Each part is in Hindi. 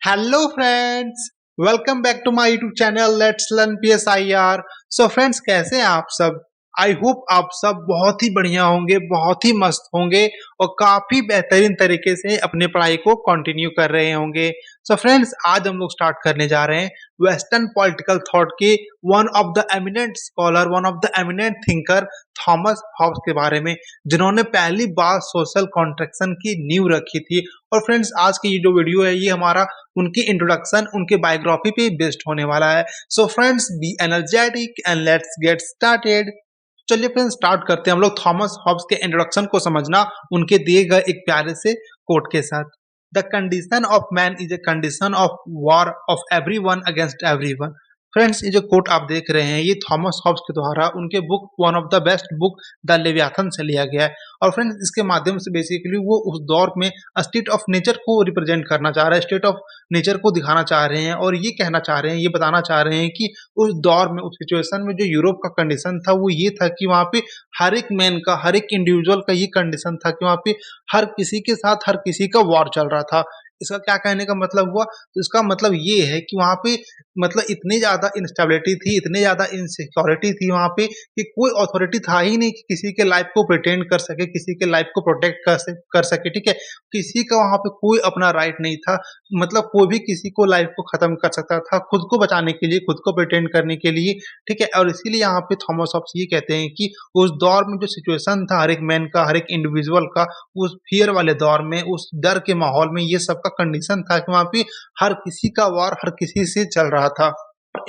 Hello friends, welcome back to my YouTube channel let's learn PSIR. So friends, कैसे हैं आप सब? आई होप आप सब बहुत ही बढ़िया होंगे, बहुत ही मस्त होंगे और काफी बेहतरीन तरीके से अपने पढ़ाई को कंटिन्यू कर रहे होंगे। सो फ्रेंड्स, आज हम लोग स्टार्ट करने जा रहे हैं वेस्टर्न पॉलिटिकल थॉट के one of the eminent scholar, one of the eminent thinker Thomas Hobbes के बारे में, जिन्होंने पहली बार सोशल कॉन्ट्रैक्शन की नींव रखी थी। और फ्रेंड्स, आज की ये जो वीडियो है ये हमारा उनकी इंट्रोडक्शन, उनके बायोग्राफी पे बेस्ड होने वाला है। So friends, be energetic and let's get started. चलिए फ्रेंड्स, स्टार्ट करते हैं हम लोग थॉमस हॉब्स के इंट्रोडक्शन को समझना उनके दिए गए एक प्यारे से कोट के साथ। The condition of man is a condition of war of every one against every one. Friends, ये जो कोट आप देख रहे हैं ये थॉमस हॉब्स के द्वारा उनके book one of the best book the Leviathan से लिया गया है। और फ्रेंड्स, इसके माध्यम से बेसिकली वो उस दौर में स्टेट ऑफ नेचर को रिप्रेजेंट करना चाह रहे हैं, स्टेट ऑफ नेचर को दिखाना चाह रहे हैं और ये कहना चाह रहे हैं, ये बताना चाह रहे हैं कि उस दौर में, उस सिचुएशन में जो यूरोप का कंडीशन था वो ये था कि वहाँ पे हर एक मैन का, हर एक इंडिविजुअल का ये कंडीशन था कि वहाँ पे हर किसी के साथ हर किसी का वॉर चल रहा था। इसका क्या कहने का मतलब हुआ? तो इसका मतलब ये है कि वहाँ पे मतलब इतनी ज़्यादा इंस्टेबिलिटी थी, इतनी ज़्यादा इनसिक्योरिटी थी वहाँ पे कि कोई अथॉरिटी था ही नहीं कि किसी के लाइफ को प्रिटेंड कर सके, किसी के लाइफ को प्रोटेक्ट कर सके, ठीक है? किसी का वहाँ पे कोई अपना राइट नहीं था। मतलब कोई भी किसी को लाइफ को खत्म कर सकता था खुद को बचाने के लिए, खुद को प्रिटेंड करने के लिए, ठीक है? और इसीलिए यहाँ पे थॉमस हॉब्स ये कहते हैं कि उस दौर में जो सिचुएशन था हर एक मैन का, हर एक इंडिविजुअल का, उस फियर वाले दौर में, उस डर के माहौल में ये सब का कंडीशन था कि वहाँ पे हर किसी का वार हर किसी से चल रहा था।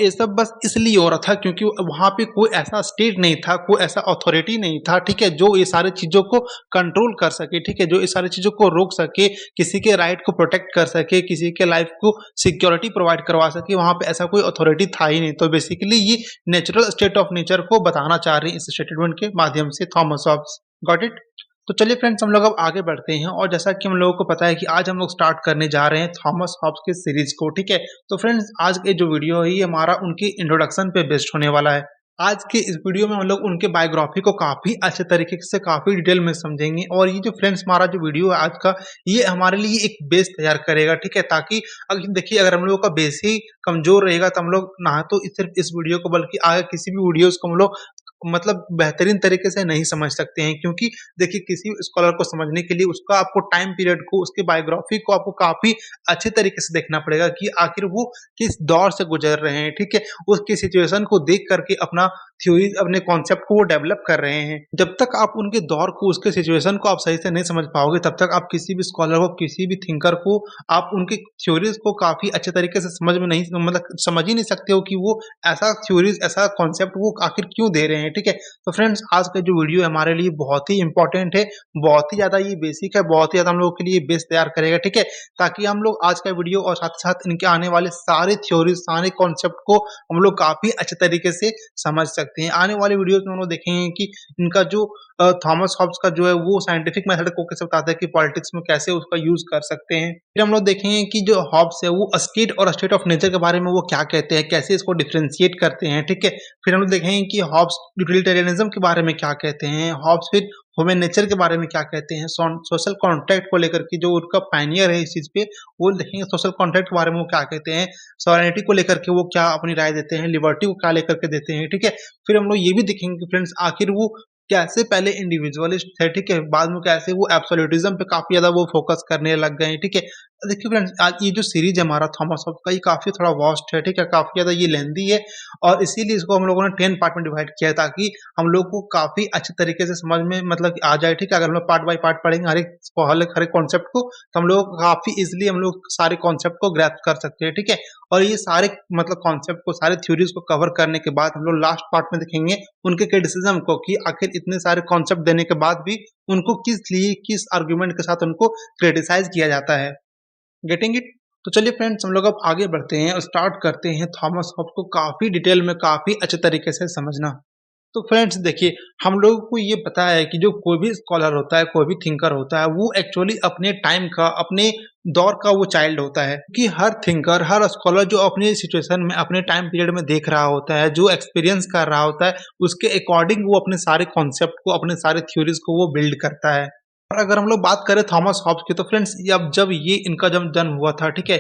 ये सब बस इसलिए हो रहा था क्योंकि वहाँ पे कोई ऐसा स्टेट नहीं था, कोई ऐसा अथॉरिटी नहीं था, ठीक है, जो ये सारी चीज़ों को कंट्रोल कर सके, ठीक है, जो ये सारी चीज़ों को रोक सके, किसी के राइट को प्रोटेक्ट कर सके, किसी के लाइफ को सिक्योरिटी प्रोवाइड करवा सके। वहाँ पे ऐसा कोई अथॉरिटी था ही नहीं। तो बेसिकली ये नेचुरल स्टेट ऑफ नेचर को बताना चाह रहे हैं इस स्टेटमेंट के माध्यम से थॉमस हॉब्स। Got it? तो चलिए फ्रेंड्स, हम लोग अब आगे बढ़ते हैं और जैसा कि हम लोगों को पता है कि आज हम लोग स्टार्ट करने जा रहे हैं थॉमस हॉब्स के सीरीज को, ठीक है? तो फ्रेंड्स, आज के जो वीडियो है ये हमारा उनके इंट्रोडक्शन पे बेस्ड होने वाला है। आज के इस वीडियो में हम लोग उनके बायोग्राफी को काफी अच्छे तरीके से, काफी डिटेल में समझेंगे और ये जो फ्रेंड्स हमारा जो वीडियो है आज का, ये हमारे लिए एक बेस तैयार करेगा, ठीक है? ताकि अगर देखिए, अगर हम लोगों का बेस ही कमजोर रहेगा तो हम लोग ना तो सिर्फ इस वीडियो को बल्कि आगे किसी भी वीडियोस को हम लोग मतलब बेहतरीन तरीके से नहीं समझ सकते हैं। क्योंकि देखिए, किसी स्कॉलर को समझने के लिए उसका आपको टाइम पीरियड को, उसके बायोग्राफी को आपको काफी अच्छे तरीके से देखना पड़ेगा कि आखिर वो किस दौर से गुजर रहे हैं, ठीक है? उसकी सिचुएशन को देख करके अपना थ्योरी, अपने कॉन्सेप्ट को वो डेवलप कर रहे हैं। जब तक आप उनके दौर को, उसके सिचुएशन को आप सही से नहीं समझ पाओगे, तब तक आप किसी भी स्कॉलर को, किसी भी थिंकर को, आप उनके थ्योरीज को काफी अच्छे तरीके से समझ में नहीं, मतलब समझ ही नहीं सकते हो कि वो ऐसा थ्योरीज, ऐसा कॉन्सेप्ट वो आखिर क्यों दे रहे हैं, ठीक है? तो फ्रेंड्स, आज का जो वीडियो है हमारे लिए बहुत ही इंपॉर्टेंट है, बहुत ही ज्यादा ये बेसिक है, बहुत ही ज्यादा हम लोगों के लिए बेस तैयार करेगा, ठीक है? ताकि हम लोग आज का वीडियो और साथ ही साथ इनके आने वाले सारे थ्योरीज, सारे कॉन्सेप्ट को हम लोग काफी अच्छे तरीके से समझ सकते हैं। आने वाले वीडियोस में हम लोग देखेंगे कि इनका जो थॉमस हॉब्स का जो है वो साइंटिफिक मेथड को कैसे बताता है कि पॉलिटिक्स में कैसे उसका यूज कर सकते हैं। फिर हम लोग देखेंगे कि जो हॉब्स है वो स्टेट और स्टेट ऑफ नेचर के बारे में वो क्या कहते हैं, कैसे इसको डिफरेंशिएट करते हैं, ठीक है? फिर हम लोग देखेंगे कि हॉब्स यूटिलिटेरियनिज्म के बारे में क्या कहते हैं, हॉब्स फिर ह्यूमन नेचर के बारे में क्या कहते हैं, सोशल कॉन्ट्रैक्ट को लेकर के जो उनका पायनियर है इस चीज पे, वो देखेंगे सोशल कॉन्ट्रैक्ट के बारे में वो क्या कहते हैं, सॉवरेनिटी को लेकर के वो क्या अपनी राय देते हैं, लिबर्टी को क्या लेकर के देते हैं, ठीक है? फिर हम लोग ये भी देखेंगे कि फ्रेंड्स आखिर वो कैसे पहले इंडिविजुअलिस्ट थे, ठीक है, बाद में कैसे वो एब्सोल्यूटिज्म पे काफी ज्यादा वो फोकस करने लग गए हैं, ठीक है? देखिए फ्रेंड्स, आज ये जो सीरीज है हमारा थॉमस हॉब्स का, ये काफी थोड़ा वास्ट है, ठीक है, काफी ज्यादा ये लेंदी है और इसीलिए इसको हम लोगों ने 10 पार्ट में डिवाइड किया है ताकि हम लोग को काफी अच्छे तरीके से समझ में मतलब आ जाए, ठीक है? अगर हम लोग पार्ट बाय पार्ट पढ़ेंगे हर एक कॉन्सेप्ट को, तो हम लोग काफी इजिली हम लोग सारे कॉन्सेप्ट को ग्रैस्प कर सकते हैं, ठीक है? और ये सारे मतलब कॉन्सेप्ट को, सारे थ्योरीज को कवर करने के बाद हम लोग लास्ट पार्ट में देखेंगे उनके क्रिटिसिज्म को कि आखिर इतने सारे कॉन्सेप्ट देने के बाद भी उनको किस लिए, किस आर्गुमेंट के साथ उनको क्रिटिसाइज किया जाता है। Getting it? तो चलिए फ्रेंड्स, हम लोग अब आगे बढ़ते हैं और स्टार्ट करते हैं थॉमस हॉब्स को काफी डिटेल में, काफी अच्छे तरीके से समझना। तो फ्रेंड्स देखिए, हम लोगों को ये पता है कि जो कोई भी स्कॉलर होता है, कोई भी थिंकर होता है, वो एक्चुअली अपने टाइम का, अपने दौर का वो चाइल्ड होता है। कि हर थिंकर, हर स्कॉलर जो अपने सिचुएशन में, अपने टाइम पीरियड में देख रहा होता है, जो एक्सपीरियंस कर रहा होता है, उसके अकॉर्डिंग वो अपने सारे कॉन्सेप्ट को, अपने सारे थ्योरीज को वो बिल्ड करता है। और अगर हम लोग बात करें थॉमस हॉब्स की, तो फ्रेंड्स अब जब ये इनका जब जन्म हुआ था, ठीक है,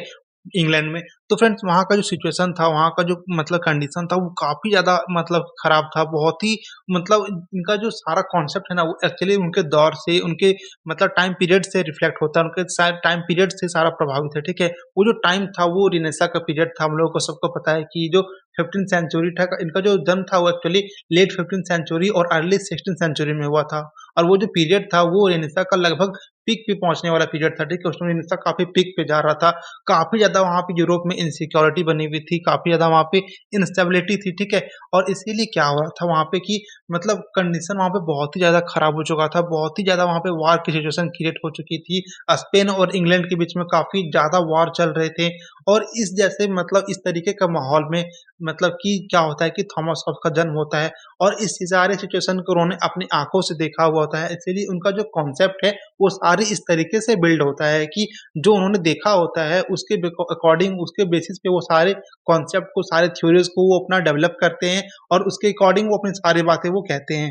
इंग्लैंड में। तो फ्रेंड्स वहाँ का जो सिचुएशन था, वहाँ का जो मतलब कंडीशन था वो काफ़ी ज़्यादा मतलब खराब था। बहुत ही मतलब इनका जो सारा कॉन्सेप्ट है ना वो एक्चुअली उनके दौर से, उनके मतलब टाइम पीरियड से रिफ्लेक्ट होता है, उनके शायद टाइम पीरियड से सारा प्रभावित है, ठीक है? वो जो टाइम था वो रिनेसा का पीरियड था। हम लोगों को सबको पता है कि जो 15th सेंचुरी था, इनका जो जन्म था वो एक्चुअली लेट 15th सेंचुरी और अर्ली 16th सेंचुरी में हुआ था। और वो जो पीरियड था वो रेनेसां का लगभग पीक पे पहुँचने वाला पीरियड था, ठीक है? उस समय रेनेसां काफ़ी पीक पे जा रहा था। काफ़ी ज़्यादा वहाँ पे यूरोप में इनसिक्योरिटी बनी हुई थी, काफ़ी ज़्यादा वहाँ पे इंस्टेबिलिटी थी, ठीक है? और इसीलिए क्या हो रहा था वहाँ पे कि मतलब कंडीशन वहाँ पे बहुत ही ज़्यादा खराब हो चुका था, बहुत ही ज़्यादा वहाँ पे वॉर की सिचुएशन क्रिएट हो चुकी थी। स्पेन और इंग्लैंड के बीच में काफ़ी ज़्यादा वॉर चल रहे थे और इस जैसे मतलब इस तरीके का माहौल में मतलब कि क्या होता है कि थॉमस हॉब्स का जन्म होता है और इस सारे सिचुएशन को उन्होंने अपनी आँखों से देखा हुआ होता है। इसीलिए उनका जो कॉन्सेप्ट है, वो सारे इस तरीके से बिल्ड होता है कि जो उन्होंने देखा होता है, उसके अकॉर्डिंग, उसके बेसिस पे वो सारे कॉन्सेप्ट को, सारे थ्योरीज़ को वो अपना डेवलप करते हैं और उसके अकॉर्डिंग वो अपनी सारी बातें वो कहते हैं।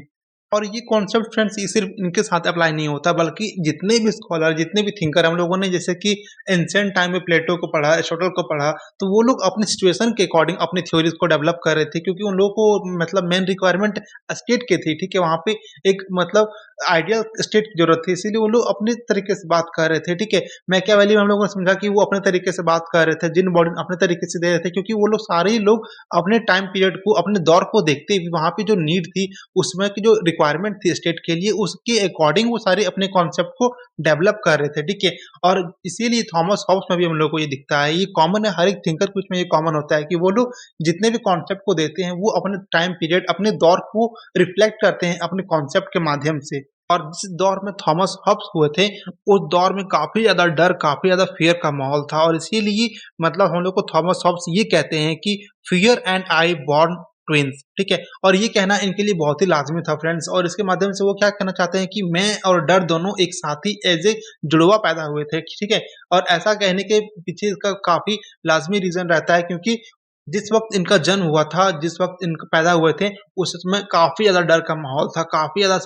और ये कॉन्सेप्ट फ्रेंड्स ये सिर्फ़ इनके साथ अप्लाई नहीं होता, बल्कि जितने भी स्कॉलर, जितने भी थिंकर हम लोगों ने जैसे कि एंशिएंट टाइम में प्लेटो को पढ़ा, एरिस्टोटल को पढ़ा, तो वो लोग अपनी सिचुएशन के अकॉर्डिंग अपनी थ्योरीज़ को डेवलप कर रहे थे, क्योंकि उन लोगों को मतलब मेन रिक्वायरमेंट स्टेट की थी, ठीक है? वहाँ पे एक मतलब आइडियल स्टेट की ज़रूरत थी, इसीलिए वो लोग अपने तरीके से बात कर रहे थे, ठीक है? मैकियावेली में हम लोगों ने समझा कि वो अपने तरीके से बात कर रहे थे, जिन बॉडी अपने तरीके से दे रहे थे, क्योंकि वो लोग सारे ही लोग अपने टाइम पीरियड को, अपने दौर को देखते हुए वहाँ पे जो नीड थी, उसमें की जो रिक्वायरमेंट थी स्टेट के लिए, उसके अकॉर्डिंग वो सारे अपने कॉन्सेप्ट को डेवलप कर रहे थे, ठीक है? और इसीलिए थॉमस हॉब्स में भी हम लोग को ये दिखता है, ये कॉमन है, हर एक थिंकर के उसमें ये कॉमन होता है कि वो लोग जितने भी कॉन्सेप्ट को देते हैं, वो अपने टाइम पीरियड, अपने दौर को रिफ्लेक्ट करते हैं अपने कॉन्सेप्ट के माध्यम से। और जिस दौर में थॉमस हॉब्स हुए थे, उस दौर में काफ़ी ज़्यादा डर, काफ़ी ज़्यादा फ़ियर का माहौल था और इसीलिए मतलब हम लोग को थॉमस हॉब्स ये कहते हैं कि fear and I born twins, ठीक है? और ये कहना इनके लिए बहुत ही लाज़मी था फ्रेंड्स, और इसके माध्यम से वो क्या कहना चाहते हैं कि मैं और डर दोनों एक साथ ही एज़ ए जुड़वा पैदा हुए थे, ठीक है? और ऐसा कहने के पीछे इसका काफ़ी लाज़मी रीज़न रहता है, क्योंकि जिस वक़्त इनका जन्म हुआ था, जिस वक़्त इनक पैदा हुए थे, उस समय काफ़ी ज़्यादा डर का माहौल था, काफ़ी ज़्यादा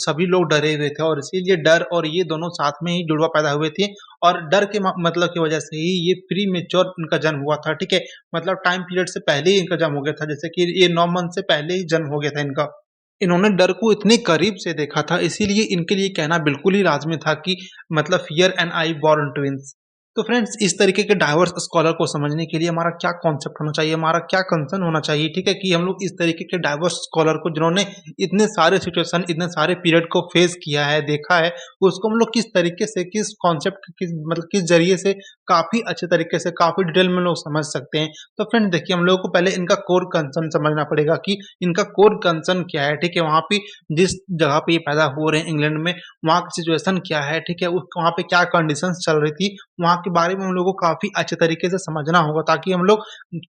सभी लोग डरे हुए थे और इसीलिए डर और ये दोनों साथ में ही जुड़वा पैदा हुए थे और डर के मतलब की वजह से ही ये प्रीमेच्योर इनका जन्म हुआ था, ठीक है? मतलब टाइम पीरियड से पहले ही इनका जन्म हो गया था, जैसे कि ये 9 मंथ से पहले ही जन्म हो गया था इनका। इन्होंने डर को इतने करीब से देखा था, इसीलिए इनके लिए कहना बिल्कुल ही लाज़मी था कि मतलब fear and I born twins. तो फ्रेंड्स, इस तरीके के डाइवर्स स्कॉलर को समझने के लिए हमारा क्या कॉन्सेप्ट होना चाहिए, हमारा क्या कंसर्न होना चाहिए, ठीक है? कि हम लोग इस तरीके के डाइवर्स स्कॉलर को, जिन्होंने इतने सारे सिचुएशन, इतने सारे पीरियड को फेस किया है, देखा है, उसको हम लोग किस तरीके से, किस कॉन्सेप्ट, किस मतलब किस ज़रिए से काफ़ी अच्छे तरीके से, काफ़ी डिटेल में लोग समझ सकते हैं। तो फ्रेंड्स देखिए, हम लोगों को पहले इनका कोर कंसर्न समझना पड़ेगा कि इनका कोर कंसर्न क्या है, ठीक है? वहाँ पे जिस जगह पे ये पैदा हो रहे हैं इंग्लैंड में, वहाँ की सिचुएशन क्या है, ठीक है? उस वहाँ पे क्या कंडीशंस चल रही थी, वहाँ के बारे में हम लोगों को काफ़ी अच्छे तरीके से समझना होगा, ताकि हम लोग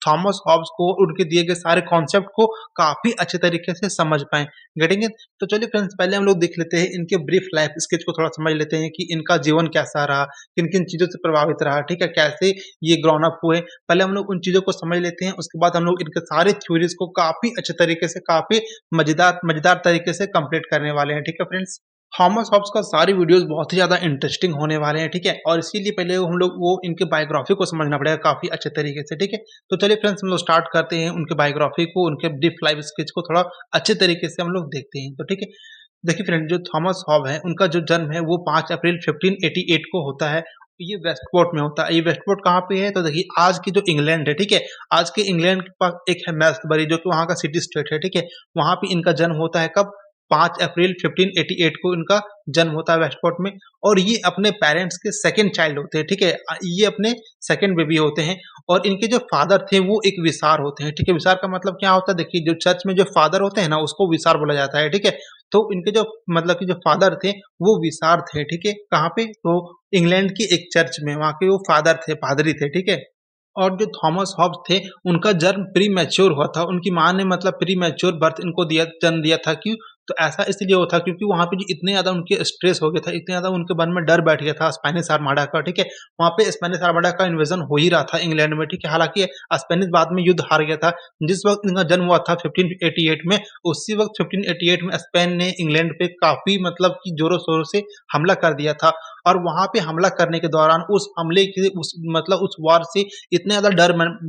थॉमस हॉब्स को, उनके दिए गए सारे कॉन्सेप्ट को काफ़ी अच्छे तरीके से समझ पाएँ। Getting it? तो चलिए फ्रेंड्स, पहले हम लोग देख लेते हैं इनके ब्रीफ लाइफ स्केच को, थोड़ा समझ लेते हैं कि इनका जीवन कैसा रहा, किन-किन चीज़ों से प्रभावित रहा, ठीक है? कैसे ये ग्रोन अप हुए, पहले हम लोग उन चीज़ों को समझ लेते हैं, उसके बाद हम लोग इनके सारे थ्योरीज़ को काफ़ी अच्छे तरीके से, काफ़ी मज़ेदार मज़ेदार तरीके से कंप्लीट करने वाले हैं, ठीक है फ्रेंड्स? थॉमस हॉब्स का सारी वीडियोज़ बहुत ही ज़्यादा इंटरेस्टिंग होने वाले हैं, ठीक है? और इसीलिए पहले हम लोग वो इनके बायोग्राफी को समझना पड़ेगा काफ़ी अच्छे तरीके से, ठीक है? तो चलिए फ्रेंड्स, हम लोग स्टार्ट करते हैं उनके बायोग्राफी को, उनके ब्रीफ लाइफ स्केच को थोड़ा अच्छे तरीके से हम लोग देखते हैं, तो ठीक है? देखिए फ्रेंड, जो थॉमस हॉब है, उनका जो जन्म है वो 5 अप्रैल 1588 को होता है। ये वेस्टपोर्ट में होता है। ये वेस्टपोर्ट कहाँ पे है? तो देखिए, आज की जो इंग्लैंड है, ठीक है? आज के इंग्लैंड के पास एक है मेल्सबरी, जो कि वहाँ का सिटी स्टेट है, ठीक है? वहाँ पे इनका जन्म होता है कब? 5 अप्रैल 1588 को इनका जन्म होता है वेस्टपोर्ट में, और ये अपने पेरेंट्स के सेकंड चाइल्ड होते हैं, ठीक है? ये अपने सेकंड बेबी होते हैं, और इनके जो फादर थे वो एक विसार होते हैं, ठीक है? विसार का मतलब क्या होता है? देखिए, जो चर्च में जो फादर होते हैं ना, उसको विसार बोला जाता है, ठीक है? तो इनके जो मतलब कि जो फादर थे, वो विसार थे, ठीक है? कहाँ पे? तो इंग्लैंड की एक चर्च में, वहाँ के वो फादर थे, पादरी थे, ठीक है? और जो थॉमस हॉब्स थे, उनका जन्म प्रीमैच्योर हुआ था। उनकी माँ ने मतलब प्रीमैच्योर बर्थ इनको जन्म दिया था। क्यों? तो ऐसा इसलिए हुआ था क्योंकि वहाँ पे जो इतने ज़्यादा उनके स्ट्रेस हो गया था, इतने ज़्यादा उनके मन में डर बैठ गया था स्पेनिश आर्माडा का, ठीक है? वहाँ पे स्पेनिश आर्माडा का इन्वेजन हो ही रहा था इंग्लैंड में, ठीक है? हालाँकि स्पेनिश बाद में युद्ध हार गया था। जिस वक़्त इनका जन्म हुआ था 1588 में, उसी वक़्त 1588 में स्पेन ने इंग्लैंड पे काफ़ी मतलब कि ज़ोरों-शोरों से हमला कर दिया था। और वहाँ पे हमला करने के दौरान उस हमले के उस मतलब उस वार से इतने ज़्यादा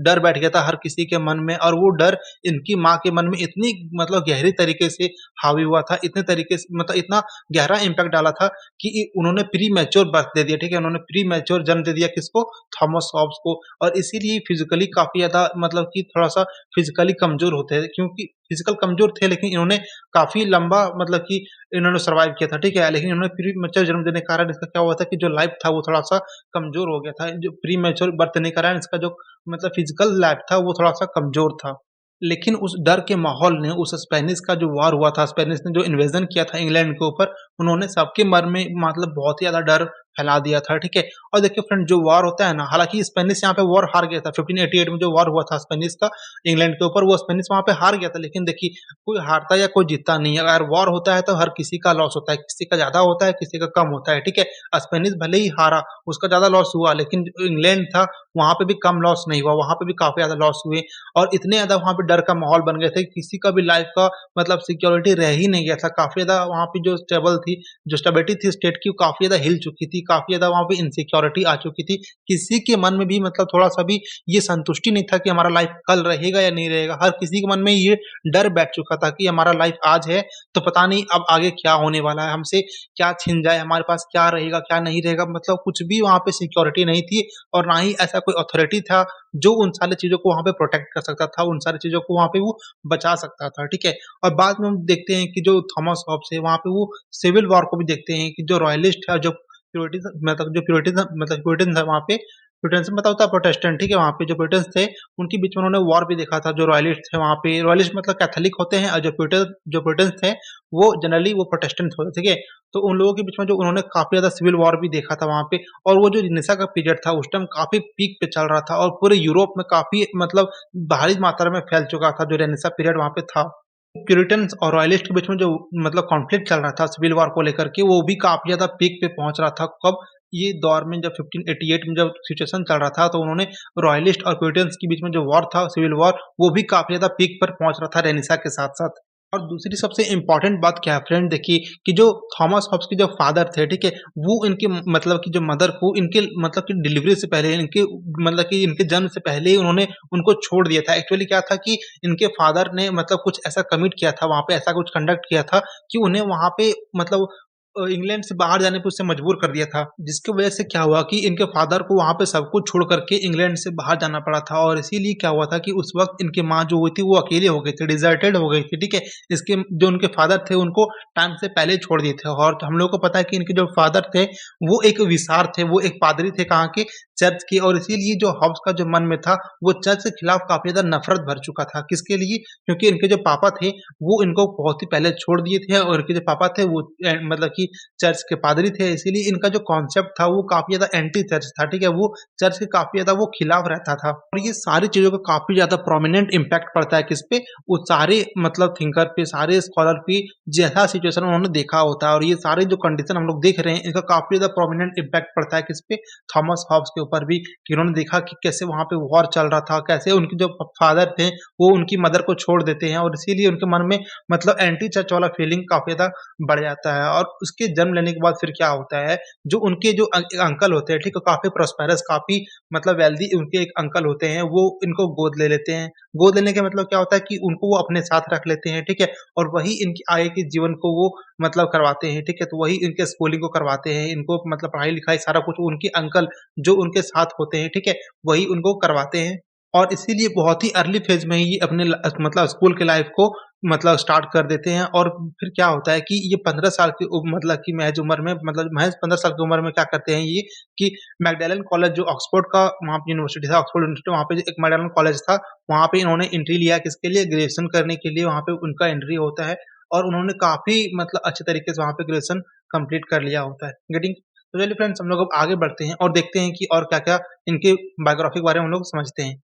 डर बैठ गया था हर किसी के मन में, और वो डर इनकी माँ के मन में इतनी मतलब गहरी तरीके से हावी हुआ था, इतने तरीके से मतलब इतना गहरा इम्पैक्ट डाला था कि उन्होंने प्री मैच्योर बर्थ दे दिया, ठीक है? उन्होंने प्री मैच्योर जन्म दे दिया किसको? थॉमस हॉब्स को। और इसीलिए फिज़िकली काफ़ी ज़्यादा मतलब कि थोड़ा-सा फिज़िकली कमज़ोर होते हैं, क्योंकि फिज़िकल कमज़ोर थे लेकिन इन्होंने काफ़ी लंबा मतलब कि इन्होंने सर्वाइव किया था, ठीक है? लेकिन इन्होंने प्री मैच्योर जन्म देने के कारण इसका क्या हुआ था कि जो लाइफ़ था वो थोड़ा-सा कमज़ोर हो गया था। जो प्री मैच्योर बर्थ देने के कारण इसका जो मतलब फिज़िकल लाइफ़ था वो थोड़ा-सा कमज़ोर था। लेकिन उस डर के माहौल ने, उस स्पेनिश का जो वॉर हुआ था, स्पेनिश ने जो इन्वेज़न किया था इंग्लैंड के ऊपर, उन्होंने सबके मन में मतलब बहुत ही ज़्यादा डर फैला दिया था, ठीक है? और देखिए फ्रेंड, जो वॉर होता है ना, हालाँकि स्पेनिश यहाँ पे वॉर हार गया था, 1588 में जो वॉर हुआ था स्पेनिश का इंग्लैंड के ऊपर, वो स्पेनिश वहाँ पे हार गया था। लेकिन देखिए, कोई हारता या कोई जीतता नहीं है। अगर वॉर होता है तो हर किसी का लॉस होता है, किसी का ज़्यादा होता है, किसी का कम होता है, ठीक है? स्पेनिश भले ही हारा, उसका ज़्यादा लॉस हुआ, लेकिन जो इंग्लैंड था, वहाँ पे भी कम लॉस नहीं हुआ, वहाँ पे भी काफ़ी ज़्यादा लॉस हुए। और इतने ज़्यादा वहाँ पे डर का माहौल बन गए थे कि किसी का भी लाइफ का मतलब सिक्योरिटी रह ही नहीं गया था। काफ़ी ज़्यादा वहाँ पे जो स्टेबिलिटी थी स्टेट की, वो काफ़ी ज़्यादा हिल चुकी थी, काफ़ी ज़्यादा वहाँ पे इनसिक्योरिटी आ चुकी थी। किसी के मन में भी मतलब थोड़ा-सा भी ये संतुष्टि नहीं था कि हमारा लाइफ कल रहेगा या नहीं रहेगा। हर किसी के मन में ये डर बैठ चुका था कि हमारा लाइफ आज है, तो पता नहीं अब आगे क्या होने वाला है, हमसे क्या छिन जाए, हमारे पास क्या रहेगा, क्या नहीं रहेगा, मतलब कुछ भी वहाँ पे सिक्योरिटी नहीं थी। और ना ही ऐसा कोई अथॉरिटी था जो उन सारी चीज़ों को वहाँ पे प्रोटेक्ट कर सकता था, उन सारी चीज़ों को वहाँ पे वो बचा सकता था, ठीक है? और बाद में हम देखते हैं कि जो थॉमस हॉब्स है, वहाँ पे वो सिविल वॉर को भी देखते हैं कि जो रॉयलिस्ट है, जो प्यूरिटन था वहाँ पे, प्यूरिटनिज़्म पता होता है, प्रोटेस्टेंट, ठीक है? वहाँ पे जो प्यूरिटन्स थे, उनके बीच में उन्होंने वॉर भी देखा था। जो रॉयलिस्ट थे वहाँ पे, रॉयलिस्ट मतलब कैथोलिक होते हैं, और जो प्यूरिटन्स थे, वो जनरली वो प्रोटेस्टेंट होते थे, ठीक है? तो उन लोगों के बीच में जो उन्होंने काफ़ी ज़्यादा सिविल वॉर भी देखा था वहाँ पे। और वो जो रेनेसां का पीरियड था, उस टाइम काफ़ी पीक पे चल रहा था, और पूरे यूरोप में काफ़ी मतलब भारी मात्रा में फैल चुका था जो रेनेसां पीरियड वहाँ पे था। प्यूरिटन्स और रॉयलिस्ट के बीच में जो मतलब कॉन्फ्लिक्ट चल रहा था सिविल वॉर को लेकर के, वो भी काफ़ी ज़्यादा पीक पे पहुँच रहा था। कब? ये दौर में, जब 1588 में जब सिचुएशन चल रहा था, तो उन्होंने रॉयलिस्ट और प्यूरिटन्स के बीच में जो वॉर था, सिविल वॉर, वो भी काफ़ी ज़्यादा पीक पर पहुँच रहा था रेनेसां के साथ-साथ। और दूसरी सबसे इम्पोर्टेंट बात क्या है फ्रेंड, देखिए कि जो थॉमस हॉब्स के जो फादर थे, ठीक है? वो इनके मतलब कि जो मदर को इनके मतलब कि डिलीवरी से पहले, इनके मतलब कि इनके जन्म से पहले ही उन्होंने उनको छोड़ दिया था। एक्चुअली क्या था कि इनके फादर ने मतलब कुछ ऐसा कमिट किया था वहाँ पे, ऐसा कुछ कंडक्ट किया था कि उन्हें वहाँ पे मतलब इंग्लैंड से बाहर जाने पे उससे मजबूर कर दिया था। जिसकी वजह से क्या हुआ कि इनके फादर को वहाँ पे सब कुछ छोड़ कर के इंग्लैंड से बाहर जाना पड़ा था, और इसीलिए क्या हुआ था कि उस वक़्त इनकी माँ जो हुई थी वो अकेले हो गई थी, डिसर्टेड हो गई थी, ठीक है? इसके जो उनके फादर थे उनको टाइम से पहले ही छोड़ दिए थे। और हम लोग को पता है कि इनके जो फादर थे वो एक विसार थे, वो एक पादरी थे कहाँ के? चर्च के। और इसीलिए जो हब्स का जो मन में था वो चर्च के खिलाफ काफ़ी ज़्यादा नफ़रत भर चुका था। किसके लिए? क्योंकि इनके जो पापा थे वो इनको बहुत ही पहले छोड़ दिए थे, और इनके जो पापा थे वो मतलब कि चर्च के पादरी थे, इसीलिए इनका जो कॉन्सेप्ट था वो काफ़ी ज़्यादा एंटी चर्च था, ठीक है? वो चर्च के काफ़ी ज़्यादा वो खिलाफ रहता था। और ये सारी चीज़ों का काफ़ी ज़्यादा प्रोमिनेंट इम्पैक्ट पड़ता है किस पे? वो सारे मतलब थिंकर पे, सारे स्कॉलर पे, जैसा सिचुएशन उन्होंने देखा होता है। और ये सारे जो कंडीशन हम लोग देख रहे हैं, इनका काफ़ी ज़्यादा प्रोमिनेंट इम्पैक्ट पड़ता है किस पे? थॉमस हॉब्स के ऊपर भी, कि उन्होंने देखा कि कैसे वहाँ पे वॉर चल रहा था, कैसे उनके जो फादर थे वो उनकी मदर को छोड़ देते हैं, और इसीलिए उनके मन में मतलब एंटी चर्च वाला फीलिंग काफ़ी ज़्यादा बढ़ जाता है। और उसके जन्म लेने के बाद फिर क्या होता है, जो उनके जो अंकल होते हैं, ठीक है? काफ़ी प्रॉस्पेरस, काफ़ी मतलब वेल्दी उनके एक अंकल होते हैं, वो इनको गोद ले लेते हैं। गोद लेने का मतलब क्या होता है कि उनको वो अपने साथ रख लेते हैं, ठीक है? और वही इनकी आगे के जीवन को वो मतलब करवाते हैं, ठीक है? तो वही इनके स्कूलिंग को करवाते हैं, इनको मतलब पढ़ाई-लिखाई सारा कुछ उनके अंकल जो उनके साथ होते हैं, ठीक है? वही उनको करवाते हैं। और इसीलिए बहुत ही अर्ली फेज़ में ही ये अपने मतलब स्कूल के लाइफ़ को मतलब स्टार्ट कर देते हैं। और फिर क्या होता है कि ये 15 साल की मतलब की महज़ उम्र में, मतलब महज़ 15 साल की उम्र में क्या करते हैं ये कि मैकडैलन कॉलेज, जो ऑक्सफोर्ड का वहाँ पे यूनिवर्सिटी था, ऑक्सफोर्ड यूनिवर्सिटी, वहाँ पे एक मैकडैलन कॉलेज था, वहाँ पे इन्होंने एंट्री लिया किसके लिए? ग्रेजुएशन करने के लिए, वहाँ पे उनका एंट्री होता है। और उन्होंने काफ़ी मतलब अच्छे तरीके से वहाँ पे ग्रेजुएशन कंप्लीट कर लिया होता है। गेटिंग? तो चलिए फ्रेंड्स, हम लोग अब आगे बढ़ते हैं और देखते हैं कि और क्या-क्या इनके बायोग्राफी के बारे में हम लोग समझते हैं।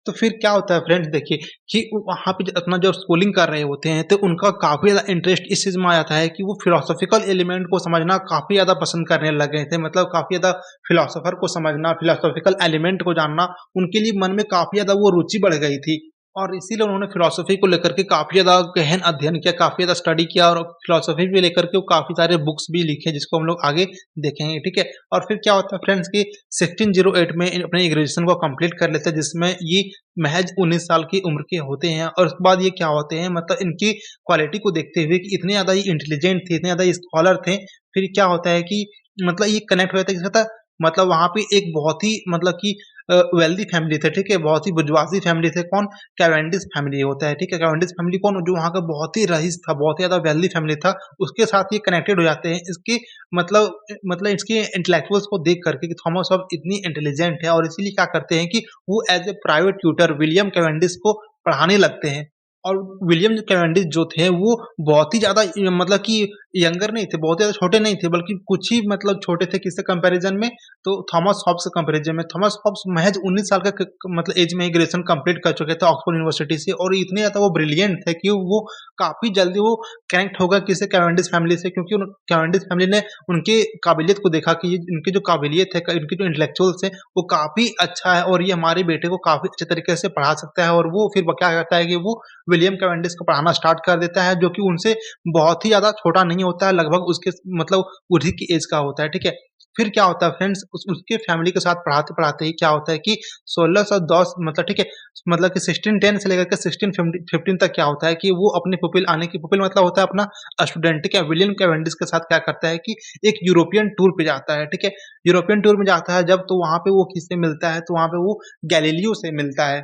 तो फिर क्या होता है फ्रेंड्स, देखिए कि वहाँ पे अपना जब स्कूलिंग कर रहे होते हैं तो उनका काफ़ी ज़्यादा इंटरेस्ट इस चीज़ में आ जाता है कि वो फिलोसॉफिकल एलिमेंट को समझना काफ़ी ज़्यादा पसंद करने लग गए थे। मतलब काफ़ी ज़्यादा फिलोसोफर को समझना, फिलोसॉफिकल एलिमेंट को जानना उनके लिए मन में काफ़ी ज़्यादा वो रुचि बढ़ गई थी। और इसीलिए उन्होंने फिलॉसफी को लेकर के काफ़ी ज़्यादा गहन अध्ययन किया, काफ़ी ज़्यादा स्टडी किया और फिलॉसफी भी लेकर के वो काफ़ी सारे बुक्स भी लिखे जिसको हम लोग आगे देखेंगे, ठीक है? और फिर क्या होता है फ्रेंड्स कि 1608 में अपने ग्रेजुएशन को कंप्लीट कर लेते हैं जिसमें ये महज 19 साल की उम्र के होते हैं। और उसके बाद ये क्या होते हैं, मतलब इनकी क्वालिटी को देखते हुए कि इतने ज़्यादा ये इंटेलिजेंट थे, इतने ज़्यादा स्कॉलर थे, फिर क्या होता है कि मतलब ये कनेक्ट हो जाता है किसके साथ, मतलब वहाँ पे एक बहुत ही मतलब कि वेल्दी फैमिली थे, ठीक है? बहुत ही बुर्जुआज़ी फैमिली थे, कौन? कैवेंडिश फैमिली होता है, ठीक है? कैवेंडिश फैमिली कौन? जो वहाँ का बहुत ही रईस था, बहुत ही ज़्यादा वेल्दी फैमिली था, उसके साथ ये कनेक्टेड हो जाते हैं। इसकी मतलब इसके इंटेलेक्चुअल्स को देख कर के कि थॉमस हॉब्स इतनी इंटेलिजेंट है और इसीलिए क्या करते हैं कि वो as a private tutor William Cavendish को पढ़ाने लगते हैं। और विलियम कैवेंडिश जो थे वो बहुत ही ज़्यादा मतलब कि यंगर नहीं थे, बहुत ज़्यादा छोटे नहीं थे, बल्कि कुछ ही मतलब छोटे थे किससे कंपैरिज़न में, तो थॉमस हॉब्स के कंपैरिज़न में। थॉमस हॉब्स महज़ 19 साल का मतलब एज में ही ग्रेजुएशन कंप्लीट कर चुके थे ऑक्सफोर्ड यूनिवर्सिटी से और इतने ज़्यादा वो ब्रिलियंट थे कि वो काफ़ी जल्दी वो कनेक्ट हो गए किससे, कैवेंडिश फैमिली से, क्योंकि उन कैवेंडिश फैमिली ने उनकी काबिलियत को देखा कि ये इनकी जो काबिलियत है, इनके जो इंटेलेक्चुअल्स हैं, वो काफ़ी अच्छा है और ये हमारे बेटे को काफ़ी अच्छे तरीके से पढ़ा सकता है। और वो फिर क्या करता है कि वो विलियम कैवेंडिश को पढ़ाना स्टार्ट कर देता है, जो कि उनसे बहुत ही ज़्यादा छोटा नहीं होता है, लगभग उसके मतलब उन्हीं की एज का होता है, ठीक है? फिर क्या होता है फ्रेंड्स, उसके फैमिली के साथ पढ़ाते-पढ़ाते ही क्या होता है कि 1610 मतलब ठीक है, मतलब कि 1610 से लेकर के 1615 तक क्या होता है कि वो अपने पुपिल आने की, पुपिल मतलब होता है अपना स्टूडेंट, ठीक है? विलियम कैवेंडिश के साथ क्या करता है कि एक यूरोपियन टूर पे जाता है, ठीक है? यूरोपियन टूर में जाता है जब, तो वहाँ पे वो किससे मिलता है, तो वहाँ पे वो गैलीलियो से मिलता है।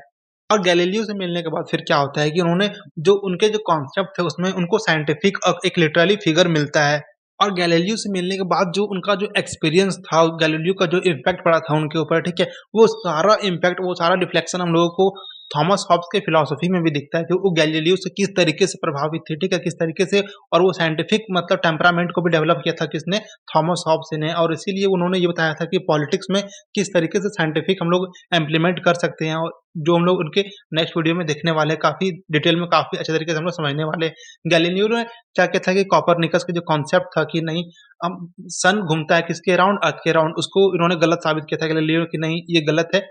और गैलीलियो से मिलने के बाद फिर क्या होता है कि उन्होंने जो उनके जो कॉन्सेप्ट थे उसमें उनको साइंटिफिक एक लिटरेरी फिगर मिलता है। और गैलीलियो से मिलने के बाद जो उनका जो एक्सपीरियंस था, गैलीलियो का जो इम्पैक्ट पड़ा था उनके ऊपर, ठीक है? वो सारा इम्पैक्ट, वो सारा रिफ्लेक्शन हम लोगों को थॉमस हॉब्स के फिलॉसफी में भी दिखता है कि वो गैलीलियो से किस तरीके से प्रभावित थे, ठीक है? किस तरीके से, और वो साइंटिफिक मतलब टेम्परामेंट को भी डेवलप किया था किसने? थॉमस हॉब्स ने। और इसीलिए उन्होंने ये बताया था कि पॉलिटिक्स में किस तरीके से साइंटिफिक हम लोग इम्प्लीमेंट कर सकते हैं, और जो हम लोग उनके नेक्स्ट वीडियो में देखने वाले हैं, काफ़ी डिटेल में, काफ़ी अच्छे तरीके से हम लोग समझने वाले हैं। गैलीलियो ने क्या किया था कि कोपरनिकस का जो कॉन्सेप्ट था कि नहीं, सन घूमता है किसके अराउंड? अर्थ के अराउंड, उसको इन्होंने गलत साबित किया था गैलीलियो कि नहीं, ये गलत है।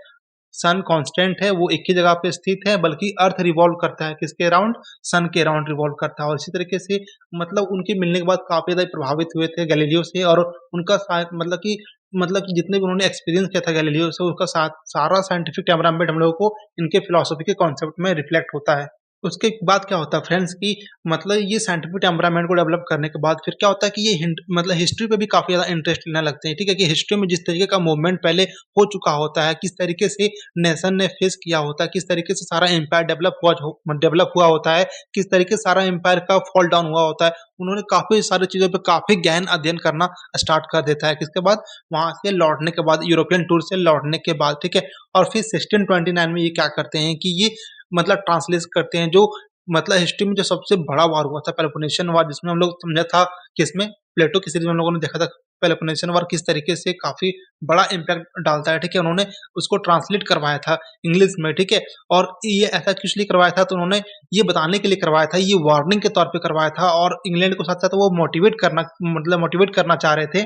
सन कांस्टेंट है, वो एक ही जगह पे स्थित है, बल्कि अर्थ रिवॉल्व करता है किसके अराउंड? सन के अराउंड रिवॉल्व करता है। और इसी तरीके से मतलब उनके मिलने के बाद काफ़ी ज़्यादा प्रभावित हुए थे गैलीलियो से, और उनका शायद मतलब कि जितने भी उन्होंने एक्सपीरियंस किया था गैलीलियो से, उसका सारा साइंटिफिक टेम्परामेंट हम लोगों को इनके फिलॉसफी के कॉन्सेप्ट में रिफ्लेक्ट होता है। उसके बाद क्या होता है फ्रेंड्स कि मतलब ये साइंटिफिक टेम्परामेंट को डेवलप करने के बाद फिर क्या होता है कि ये हिंट मतलब हिस्ट्री पे भी काफ़ी ज़्यादा इंटरेस्ट लेने लगते हैं, ठीक है? कि हिस्ट्री में जिस तरीके का मूवमेंट पहले हो चुका होता है, किस तरीके से नेशन ने फेस किया होता है, किस तरीके से सारा एम्पायर डेवलप हुआ होता है, किस तरीके से सारा एम्पायर का फॉल डाउन हुआ होता है। उन्होंने काफ़ी सारी चीज़ों पे काफ़ी गहन अध्ययन करना स्टार्ट कर देता है। किसके बाद? वहाँ से लौटने के बाद, यूरोपियन टूर से लौटने के बाद, ठीक है? और फिर 1629 में ये क्या करते हैं कि ये मतलब ट्रांसलेट करते हैं जो मतलब हिस्ट्री में जो सबसे बड़ा वार हुआ था, पेलोपोनेशियन वार, जिसमें हम लोग समझा था किसमें? प्लेटो की सीरीज़ में हम लोगों ने देखा था पेलोपोनेशियन वार किस तरीके से काफ़ी बड़ा इम्पैक्ट डालता है, ठीक है? उन्होंने उसको ट्रांसलेट करवाया था इंग्लिश में, ठीक है? और ये ऐसा किस लिए करवाया था? तो उन्होंने ये बताने के लिए करवाया था, ये वार्निंग के तौर पे करवाया था, और इंग्लैंड को साथ-साथ वो मोटिवेट करना चाह रहे थे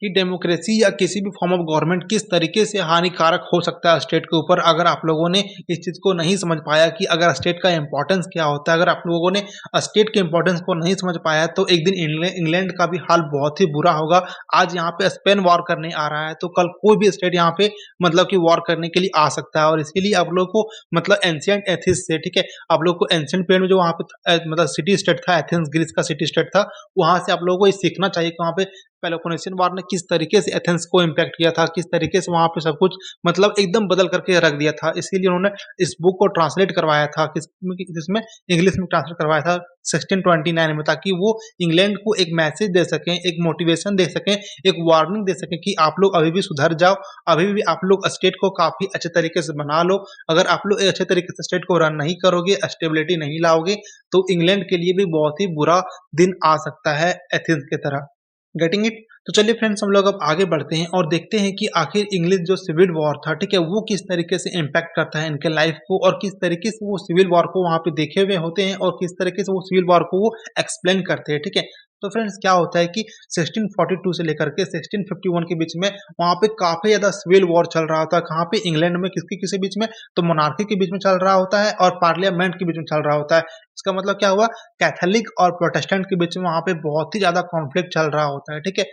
कि डेमोक्रेसी या किसी भी फॉर्म ऑफ गवर्नमेंट किस तरीके से हानिकारक हो सकता है स्टेट के ऊपर, अगर आप लोगों ने इस चीज़ को नहीं समझ पाया कि अगर स्टेट का इम्पोर्टेंस क्या होता है, अगर आप लोगों ने स्टेट के इम्पोर्टेंस को नहीं समझ पाया, तो एक दिन इंग्लैंड का भी हाल बहुत ही बुरा होगा। आज यहाँ पे स्पेन वॉर करने आ रहा है, तो कल कोई भी स्टेट यहाँ पे मतलब कि वॉर करने के लिए आ सकता है। और इसके लिए आप लोगों को मतलब एंशिएंट एथिस से, ठीक है? आप लोग को एंशिएंट पीरियड में जो वहाँ पे मतलब सिटी स्टेट था, एथेंस ग्रीस का सिटी स्टेट था, वहाँ से आप लोगों को ये सीखना चाहिए कि वहाँ पे पेलोपोनेशियन वार ने किस तरीके से एथेंस को इम्पैक्ट किया था, किस तरीके से वहाँ पे सब कुछ मतलब एकदम बदल करके रख दिया था। इसीलिए उन्होंने इस बुक को ट्रांसलेट करवाया था जिसमें इंग्लिश में ट्रांसलेट करवाया था 1629 में, ताकि वो इंग्लैंड को एक मैसेज दे सकें, एक मोटिवेशन दे सकें, एक वार्निंग दे सकें कि आप लोग अभी भी सुधर जाओ, अभी भी आप लोग स्टेट को काफ़ी अच्छे तरीके से बना लो। अगर आप लोग अच्छे तरीके से स्टेट को रन नहीं करोगे, स्टेबिलिटी नहीं लाओगे, तो इंग्लैंड के लिए भी बहुत ही बुरा दिन आ सकता है एथेंस की तरह। Getting it? तो चलिए फ्रेंड्स हम लोग अब आगे बढ़ते हैं और देखते हैं कि आखिर इंग्लिश जो सिविल वॉर था, ठीक है, वो किस तरीके से इम्पैक्ट करता है इनके लाइफ को और किस तरीके से वो सिविल वॉर को वहाँ पे देखे हुए होते हैं और किस तरीके से वो सिविल वॉर को वो एक्सप्लेन करते हैं, ठीक है। तो फ्रेंड्स क्या होता है कि 1642 से लेकर के 1651 के बीच में वहाँ पे काफी ज्यादा सिविल वॉर चल रहा होता है। कहाँ पे? इंग्लैंड में। किसके किसी बीच में? तो मोनार्की के बीच में चल रहा होता है और पार्लियामेंट के बीच में चल रहा होता है। इसका मतलब क्या हुआ? कैथोलिक और प्रोटेस्टेंट के बीच में वहाँ पे बहुत ही ज्यादा कॉन्फ्लिक्ट चल रहा होता है, ठीक है।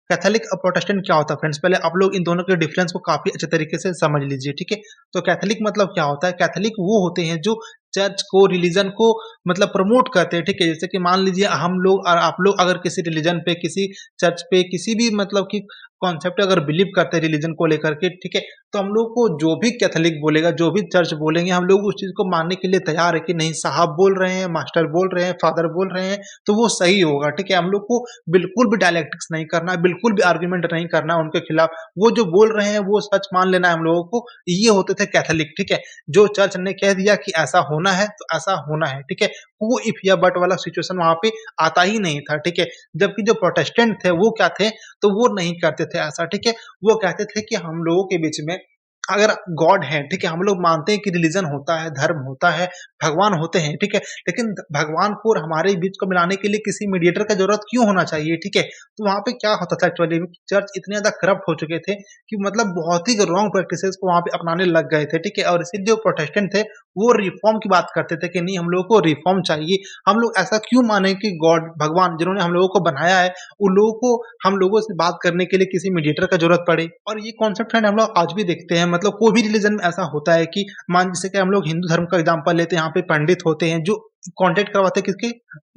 कैथोलिक और प्रोटेस्टेंट क्या होता है फ्रेंड्स? पहले आप लोग इन दोनों के डिफरेंस को काफी अच्छे तरीके से समझ लीजिए, ठीक है। तो कैथोलिक मतलब क्या होता है? कैथोलिक वो होते हैं जो चर्च को, रिलीजन को मतलब प्रमोट करते हैं, ठीक है। जैसे कि मान लीजिए हम लोग और आप लोग अगर किसी रिलीजन पे, किसी चर्च पे, किसी भी मतलब कि कॉन्सेप्ट अगर बिलीव करते हैं रिलीजन को लेकर के, ठीक है, तो हम लोग को जो भी कैथोलिक बोलेगा, जो भी चर्च बोलेंगे, हम लोग उस चीज को मानने के लिए तैयार है कि नहीं, साहब बोल रहे हैं, मास्टर बोल रहे हैं, फादर बोल रहे हैं, तो वो सही होगा, ठीक है। हम लोग को बिल्कुल भी डायलेक्टिक्स नहीं करना है, बिल्कुल भी आर्ग्यूमेंट नहीं करना है उनके खिलाफ। वो जो बोल रहे हैं वो सच मान लेना है हम लोगों को। ये होते थे कैथोलिक, ठीक है। जो चर्च ने कह दिया कि ऐसा होना है तो ऐसा होना है, ठीक है। वो इफ या बट वाला सिचुएशन वहां पे आता ही नहीं था, ठीक है। जबकि जो प्रोटेस्टेंट थे वो क्या थे? तो वो नहीं करते थे ऐसा, ठीक है। वो कहते थे कि हम लोगों के बीच में अगर गॉड है, ठीक है, हम लोग मानते हैं कि रिलीजन होता है, धर्म होता है, भगवान होते हैं, ठीक है, लेकिन भगवान को और हमारे बीच को मिलाने के लिए किसी मीडिएटर का जरूरत क्यों होना चाहिए, ठीक है। तो वहां पे क्या होता था एक्चुअली, चर्च इतने ज्यादा करप्ट हो चुके थे कि मतलब बहुत ही रॉन्ग प्रैक्टिसेस को वहां पे अपनाने लग गए थे, ठीक है। और इसीलिए जो प्रोटेस्टेंट थे वो रिफॉर्म की बात करते थे कि नहीं, हम लोगों को रिफॉर्म चाहिए। हम लोग ऐसा क्यों माने कि गॉड, भगवान जिन्होंने हम लोगों को बनाया है, उन लोगों को हम लोगों से बात करने के लिए किसी मीडिएटर का जरूरत पड़े। और ये कॉन्सेप्ट फ्रेंड हम लोग आज भी देखते हैं, मतलब कोई भी रिलीजन में ऐसा होता है कि मान जैसे कि हम लोग हिंदू धर्म का एग्जांपल लेते हैं, यहाँ पे पंडित होते हैं जो कांटेक्ट करवाते हैं किसके,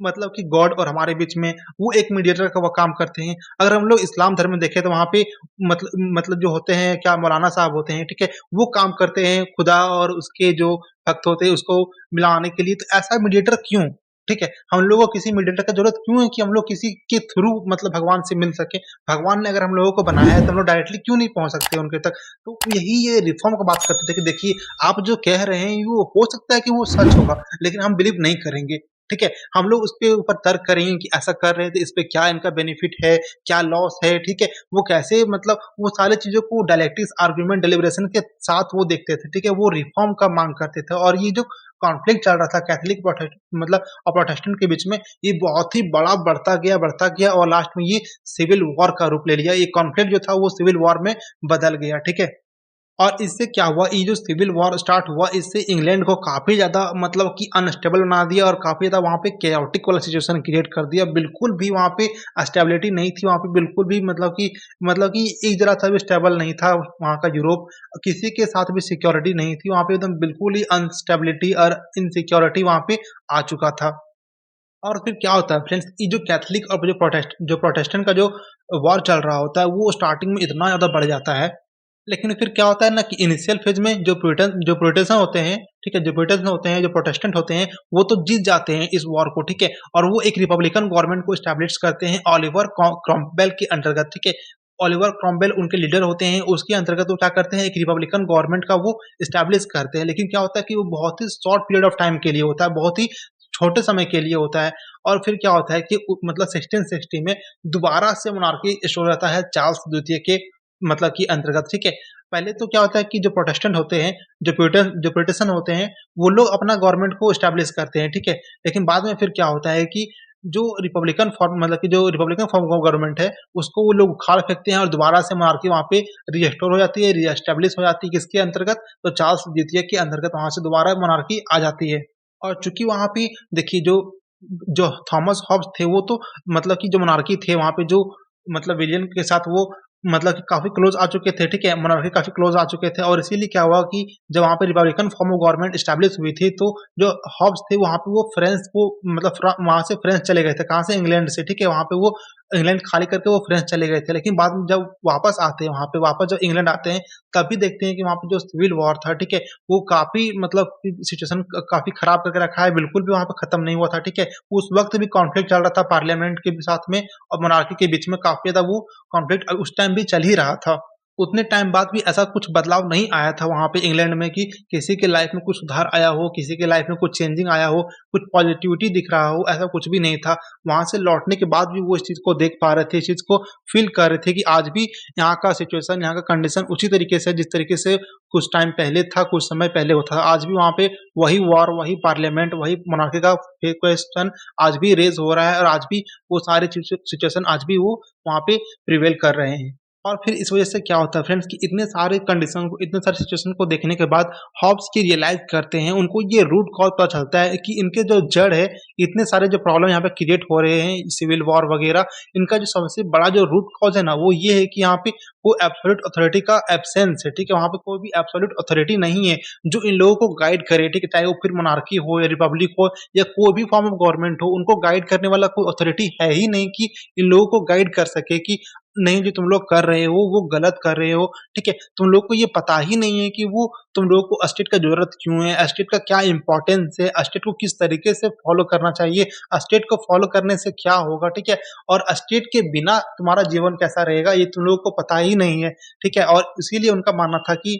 मतलब कि गॉड और हमारे बीच में, वो एक मीडिएटर का वो काम करते हैं। अगर हम लोग इस्लाम धर्म में देखें तो वहाँ पे मतलब जो होते हैं क्या, मौलाना साहब होते हैं, ठीक है, वो काम करते हैं खुदा और उसके जो भक्त होते हैं उसको मिलाने के लिए। तो ऐसा मीडिएटर क्यों, ठीक है। हम लोगों को किसी मीडिएटर का जरूरत क्यों है कि हम लोग किसी के थ्रू मतलब भगवान से मिल सके? भगवान ने अगर हम लोगों को बनाया है तो हम लोग डायरेक्टली क्यों नहीं पहुंच सकते उनके तक? तो यही ये रिफॉर्म का बात करते थे कि देखिए, आप जो कह रहे हैं वो हो सकता है कि वो सच होगा, लेकिन हम बिलीव नहीं करेंगे, ठीक है। हम लोग उसके ऊपर तर्क करेंगे कि ऐसा कर रहे थे, इस पे क्या इनका बेनिफिट है, क्या लॉस है, ठीक है। वो कैसे मतलब वो सारी चीजों को डायलेक्टिक्स, आर्गुमेंट, डेलिब्रेशन के साथ वो देखते थे, ठीक है। वो रिफॉर्म का मांग करते थे। और ये जो कॉन्फ्लिक्ट चल रहा था कैथोलिक मतलब और प्रोटेस्टेंट के बीच में, ये बहुत ही बड़ा बढ़ता गया और लास्ट में ये सिविल वॉर का रूप ले लिया। ये कॉन्फ्लिक्ट जो था वो सिविल वॉर में बदल गया, ठीक है। और इससे क्या हुआ, ये जो सिविल वॉर स्टार्ट हुआ, इससे इंग्लैंड को काफी ज्यादा मतलब कि अनस्टेबल बना दिया और काफी ज्यादा वहां पे केओटिक वाला सिचुएशन क्रिएट कर दिया। बिल्कुल भी वहां पे स्टेबिलिटी नहीं थी, वहां पे बिल्कुल भी मतलब कि एक जरा सा भी स्टेबल नहीं था वहां का यूरोप। किसी के साथ भी सिक्योरिटी नहीं थी वहां पे, एकदम बिल्कुल ही अनस्टेबिलिटी और इनसिक्योरिटी वहां पे आ चुका था। और फिर क्या होता है फ्रेंड्स, ये जो कैथोलिक और जो प्रोटेस्टेंट का जो वॉर चल रहा होता है वो स्टार्टिंग में इतना ज्यादा बढ़ जाता है। लेकिन फिर क्या होता है ना कि इनिशियल फेज में जो प्रोटेस्टेंट होते हैं, ठीक है, जो प्रोटेस्टेंट होते हैं, जो प्रोटेस्टेंट होते हैं, वो तो जीत जाते हैं इस वॉर को, ठीक है। और वो एक रिपब्लिकन गवर्नमेंट को स्टैब्लिश करते हैं ऑलिवर क्रॉम्वेल के अंतर्गत, ठीक है। ऑलिवर क्रॉम्वेल उनके लीडर होते हैं, उसके अंतर्गत वो क्या करते हैं, एक रिपब्लिकन गवर्नमेंट का वो स्टैब्लिश करते हैं। लेकिन क्या होता है कि वो बहुत ही शॉर्ट पीरियड ऑफ टाइम के लिए होता है, बहुत ही छोटे समय के लिए होता है। और फिर क्या होता है कि मतलब 1660 में दोबारा से मोनार्की स्टोर रहता है चार्ल्स द्वितीय के मतलब कि अंतर्गत, ठीक है। पहले तो क्या होता है कि जो प्रोटेस्टेंट होते हैं, जो प्रोटेस्टेंट होते हैं, वो लोग अपना गवर्नमेंट को एस्टैब्लिश करते हैं, ठीक है। लेकिन बाद में फिर क्या होता है कि जो रिपब्लिकन फॉर्म ऑफ गवर्नमेंट है, उसको वो लोग उखाड़ फेंकते हैं और दोबारा से मोनार्की वहाँ पे रीस्टोर हो जाती है, रीएस्टैब्लिश हो जाती है। किसके अंतर्गत? तो चार्ल्स द्वितीय के अंतर्गत वहाँ से दोबारा मोनार्की आ जाती है। और चूंकि वहाँ पे देखिए, जो जो थॉमस हॉब्स थे वो तो मतलब कि जो मोनार्की थे वहाँ पे, जो मतलब विलियम के साथ वो मतलब कि काफी क्लोज आ चुके थे, ठीक है, मोनार्की काफी क्लोज आ चुके थे। और इसीलिए क्या हुआ कि जब वहाँ पे Republican form of government establish हुई थी, तो जो हॉब्स थे वहाँ पे वो फ्रेंच को मतलब वहां से फ्रेंच चले गए थे। कहाँ से? इंग्लैंड से, ठीक है। वहाँ पे वो इंग्लैंड खाली करके वो फ्रेंच चले गए थे। लेकिन बाद में जब वापस आते हैं, वहाँ पे वापस जब इंग्लैंड आते हैं, तभी देखते हैं कि वहाँ पे जो सिविल वॉर था, ठीक है, वो काफी मतलब सिचुएशन काफी खराब करके रखा है, बिल्कुल भी वहाँ पे खत्म नहीं हुआ था, ठीक है। उस वक्त भी कॉन्फ्लिक्ट चल रहा था पार्लियामेंट के साथ में और मोनार्की के बीच में, काफी ज्यादा वो कॉन्फ्लिक्ट उस टाइम भी चल ही रहा था। उतने टाइम बाद भी ऐसा कुछ बदलाव नहीं आया था वहाँ पे इंग्लैंड में कि किसी के लाइफ में कुछ सुधार आया हो, किसी के लाइफ में कुछ चेंजिंग आया हो, कुछ पॉजिटिविटी दिख रहा हो, ऐसा कुछ भी नहीं था। वहाँ से लौटने के बाद भी वो इस चीज़ को देख पा रहे थे, इस चीज़ को फ़ील कर रहे थे कि आज भी यहाँ का सिचुएशन, यहाँ का कंडीशन उसी तरीके से जिस तरीके से कुछ टाइम पहले था, कुछ समय पहले होता था। आज भी वहाँ पे वही वॉर, वही पार्लियामेंट, वही मोनार्की का क्वेश्चन आज भी रेज़ हो रहा है और आज भी वो सारे सिचुएशन आज भी वो वहाँ पे प्रिवेल कर रहे हैं। और फिर इस वजह से क्या होता है फ्रेंड्स कि इतने सारे कंडीशन को, इतने सारे सिचुएशन को देखने के बाद हॉब्स की रियलाइज करते हैं, उनको ये रूट कॉज पता चलता है कि इनके जो जड़ है, इतने सारे जो प्रॉब्लम यहाँ पे क्रिएट हो रहे हैं, सिविल वॉर वगैरह, इनका जो सबसे बड़ा जो रूट कॉज है ना, वो ये है कि यहाँ पे वो एब्सोल्यूट अथॉरिटी का एब्सेंस है, ठीक है। वहाँ पे कोई भी एब्सोल्यूट अथॉरिटी नहीं है जो इन लोगों को गाइड करे, ठीक है। चाहे वो फिर मोनार्की हो या रिपब्लिक हो या कोई भी फॉर्म ऑफ गवर्नमेंट हो, उनको गाइड करने वाला कोई अथॉरिटी है ही नहीं कि इन लोगों को गाइड कर सके कि नहीं, जो तुम लोग कर रहे हो वो गलत कर रहे हो, ठीक है। तुम लोग को ये पता ही नहीं है कि वो तुम लोगों को स्टेट का ज़रूरत क्यों है, स्टेट का क्या इम्पोर्टेंस है, स्टेट को किस तरीके से फॉलो करना चाहिए, स्टेट को फॉलो करने से क्या होगा, ठीक है। और स्टेट के बिना तुम्हारा जीवन कैसा रहेगा, ये तुम लोगों को पता ही नहीं है, ठीक है। और इसीलिए उनका मानना था कि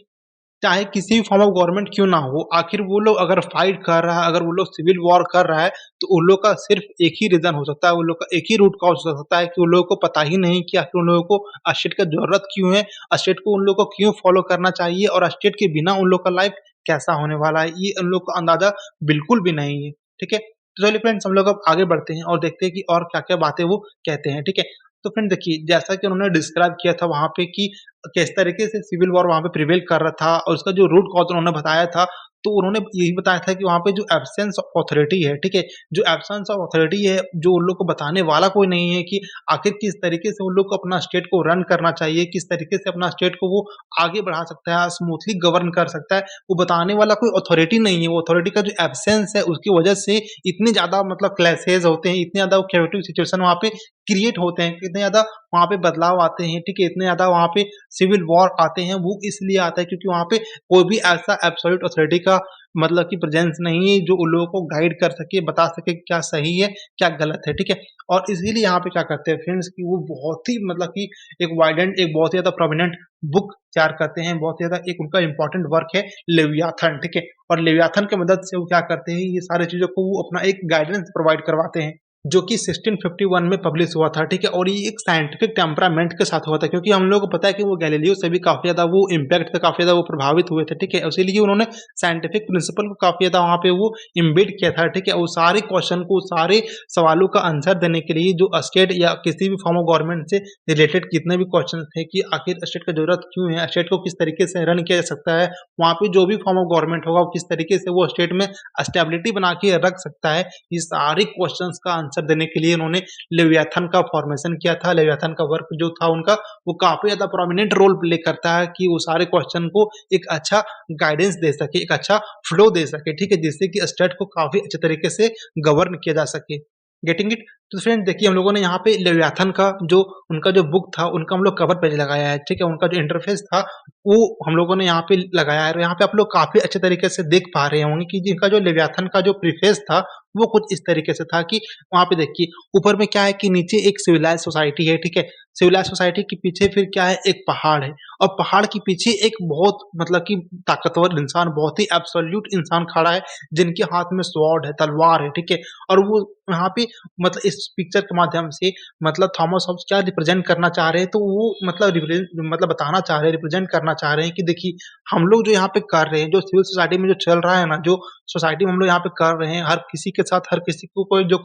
चाहे किसी भी फॉर्म ऑफ गवर्नमेंट क्यों ना हो, आखिर वो लोग अगर फाइट कर रहा है, अगर वो लोग सिविल वॉर कर रहा है, तो उन लोग का सिर्फ एक ही रीज़न हो सकता है, उन लोग का एक ही रूट कॉज़ हो सकता है कि उन लोगों को पता ही नहीं कि आखिर उन लोगों को स्टेट का ज़रूरत क्यों है, स्टेट को उन लोगों को क्यों फॉलो करना चाहिए और स्टेट के बिना उन लोग का लाइफ कैसा होने वाला है, ये उन लोग को अंदाज़ा बिल्कुल भी नहीं है, ठीक है। तो चलिए फ्रेंड्स, हम लोग अब आगे बढ़ते हैं और देखते हैं कि और क्या-क्या बातें वो कहते हैं, ठीक है। तो फ्रेंड देखिए, जैसा कि उन्होंने डिस्क्राइब किया था वहाँ पे कि किस तरीके से सिविल वॉर वहाँ पे प्रिवेल कर रहा था और उसका जो रूट कॉज़ उन्होंने बताया था, तो उन्होंने यही बताया था कि वहाँ पे जो एब्सेंस ऑफ अथॉरिटी है, ठीक है? जो एब्सेंस ऑफ अथॉरिटी है, जो उन लोग को बताने वाला कोई नहीं है कि आखिर किस तरीके से उन लोग को अपना स्टेट को रन करना चाहिए, किस तरीके से अपना स्टेट को वो आगे बढ़ा सकता है, स्मूथली गवर्न कर सकता है, वो बताने वाला कोई अथॉरिटी नहीं है। वो अथॉरिटी का जो एब्सेंस है, उसकी वजह से इतने ज़्यादा मतलब क्लैशेज़ होते हैं, इतने ज़्यादा कैओटिक सिचुएशन वहाँ पे क्रिएट होते हैं, इतने ज़्यादा वहाँ पे बदलाव आते हैं, ठीक है? इतने ज़्यादा वहाँ पे सिविल वॉर आते हैं, वो इसलिए आता है क्योंकि वहाँ पे कोई भी ऐसा एब्सोल्यूट अथॉरिटी का मतलब कि प्रेज़ेंस नहीं है, जो उन लोगों को गाइड कर सके, बता सके क्या सही है, क्या गलत है, ठीक है? और इसीलिए यहाँ पे क्या करते हैं फ्रेंड्स कि वो बहुत ही मतलब कि एक वाइडेंट, एक बहुत ही ज़्यादा प्रोमिनेंट बुक तैयार करते हैं, बहुत ही ज़्यादा एक उनका इम्पोर्टेंट वर्क है लेवियाथन, ठीक है? और लेवियाथन की मदद से वो क्या करते हैं, ये सारी चीज़ों को वो अपना एक गाइडेंस प्रोवाइड करवाते हैं, जो कि 1651 में पब्लिश हुआ था, ठीक है? और ये एक साइंटिफिक टेम्परामेंट के साथ हुआ था क्योंकि हम लोगों को पता है कि वो गैलीलियो से भी काफ़ी ज़्यादा वो इम्पैक्ट थे, काफ़ी ज़्यादा वो प्रभावित हुए थे, ठीक है? इसीलिए उन्होंने साइंटिफिक प्रिंसिपल को काफ़ी ज़्यादा वहाँ पे वो इम्बिड किया था, ठीक है? वो सारे क्वेश्चन को, सारे सवालों का आंसर देने के लिए जो स्टेट या किसी भी फॉर्म ऑफ गवर्नमेंट से रिलेटेड जितने भी क्वेश्चन थे कि आखिर स्टेट का ज़रूरत क्यों है, स्टेट को किस तरीके से रन किया जा सकता है, वहाँ पे जो भी फॉर्म ऑफ गवर्नमेंट होगा, वो किस तरीके से वो स्टेट में स्टेबिलिटी बना के रख सकता है, ये सारे क्वेश्चंस का आंसर देने के लिए उन्होंने लेवियाथन का फॉर्मेशन किया था। लेवियाथन का वर्क जो था उनका, वो काफ़ी ज़्यादा प्रोमिनेंट रोल प्ले करता है कि वो सारे क्वेश्चन को एक अच्छा गाइडेंस दे सके, एक अच्छा फ्लो दे सके, ठीक है? जिससे कि स्टेट को काफ़ी अच्छे तरीके से गवर्न किया जा सके। Getting it? तो फ्रेंड्स देखिए, हम लोगों ने यहाँ पे लेवियाथन का जो उनका जो बुक था, उनका हम लोग कवर पेज लगाया है, ठीक है? उनका जो इंटरफ़ेस था, वो हम लोगों ने यहाँ पे लगाया है और यहाँ पे आप लोग काफ़ी अच्छे तरीके से देख पा रहे होंगे कि जिनका जो लेवियाथन का जो प्रीफ़ेस था, वो कुछ इस तरीके से था कि वहाँ पे देखिए, ऊपर में क्या है कि नीचे एक सिविलाइज़्ड सोसाइटी है, ठीक है? सिविलाइज़्ड सोसाइटी के पीछे फिर क्या है, एक पहाड़ है और पहाड़ के पीछे एक बहुत मतलब कि ताकतवर इंसान, बहुत ही एब्सोल्यूट इंसान खड़ा है, जिनके हाथ में स्वॉर्ड है, तलवार है, ठीक है? और वो यहाँ पे मतलब इस पिक्चर के माध्यम से मतलब थॉमस हॉब्स क्या रिप्रेजेंट करना चाह रहे हैं, तो वो मतलब बताना चाह रहे हैं, रिप्रेजेंट करना चाह रहे हैं कि देखिए, हम लोग जो यहाँ पे कर रहे हैं, जो सिविल सोसाइटी में जो चल रहा है ना, जो सोसाइटी में हम लोग यहाँ पे कर रहे हैं, हर किसी के साथ, हर किसी को कोई जो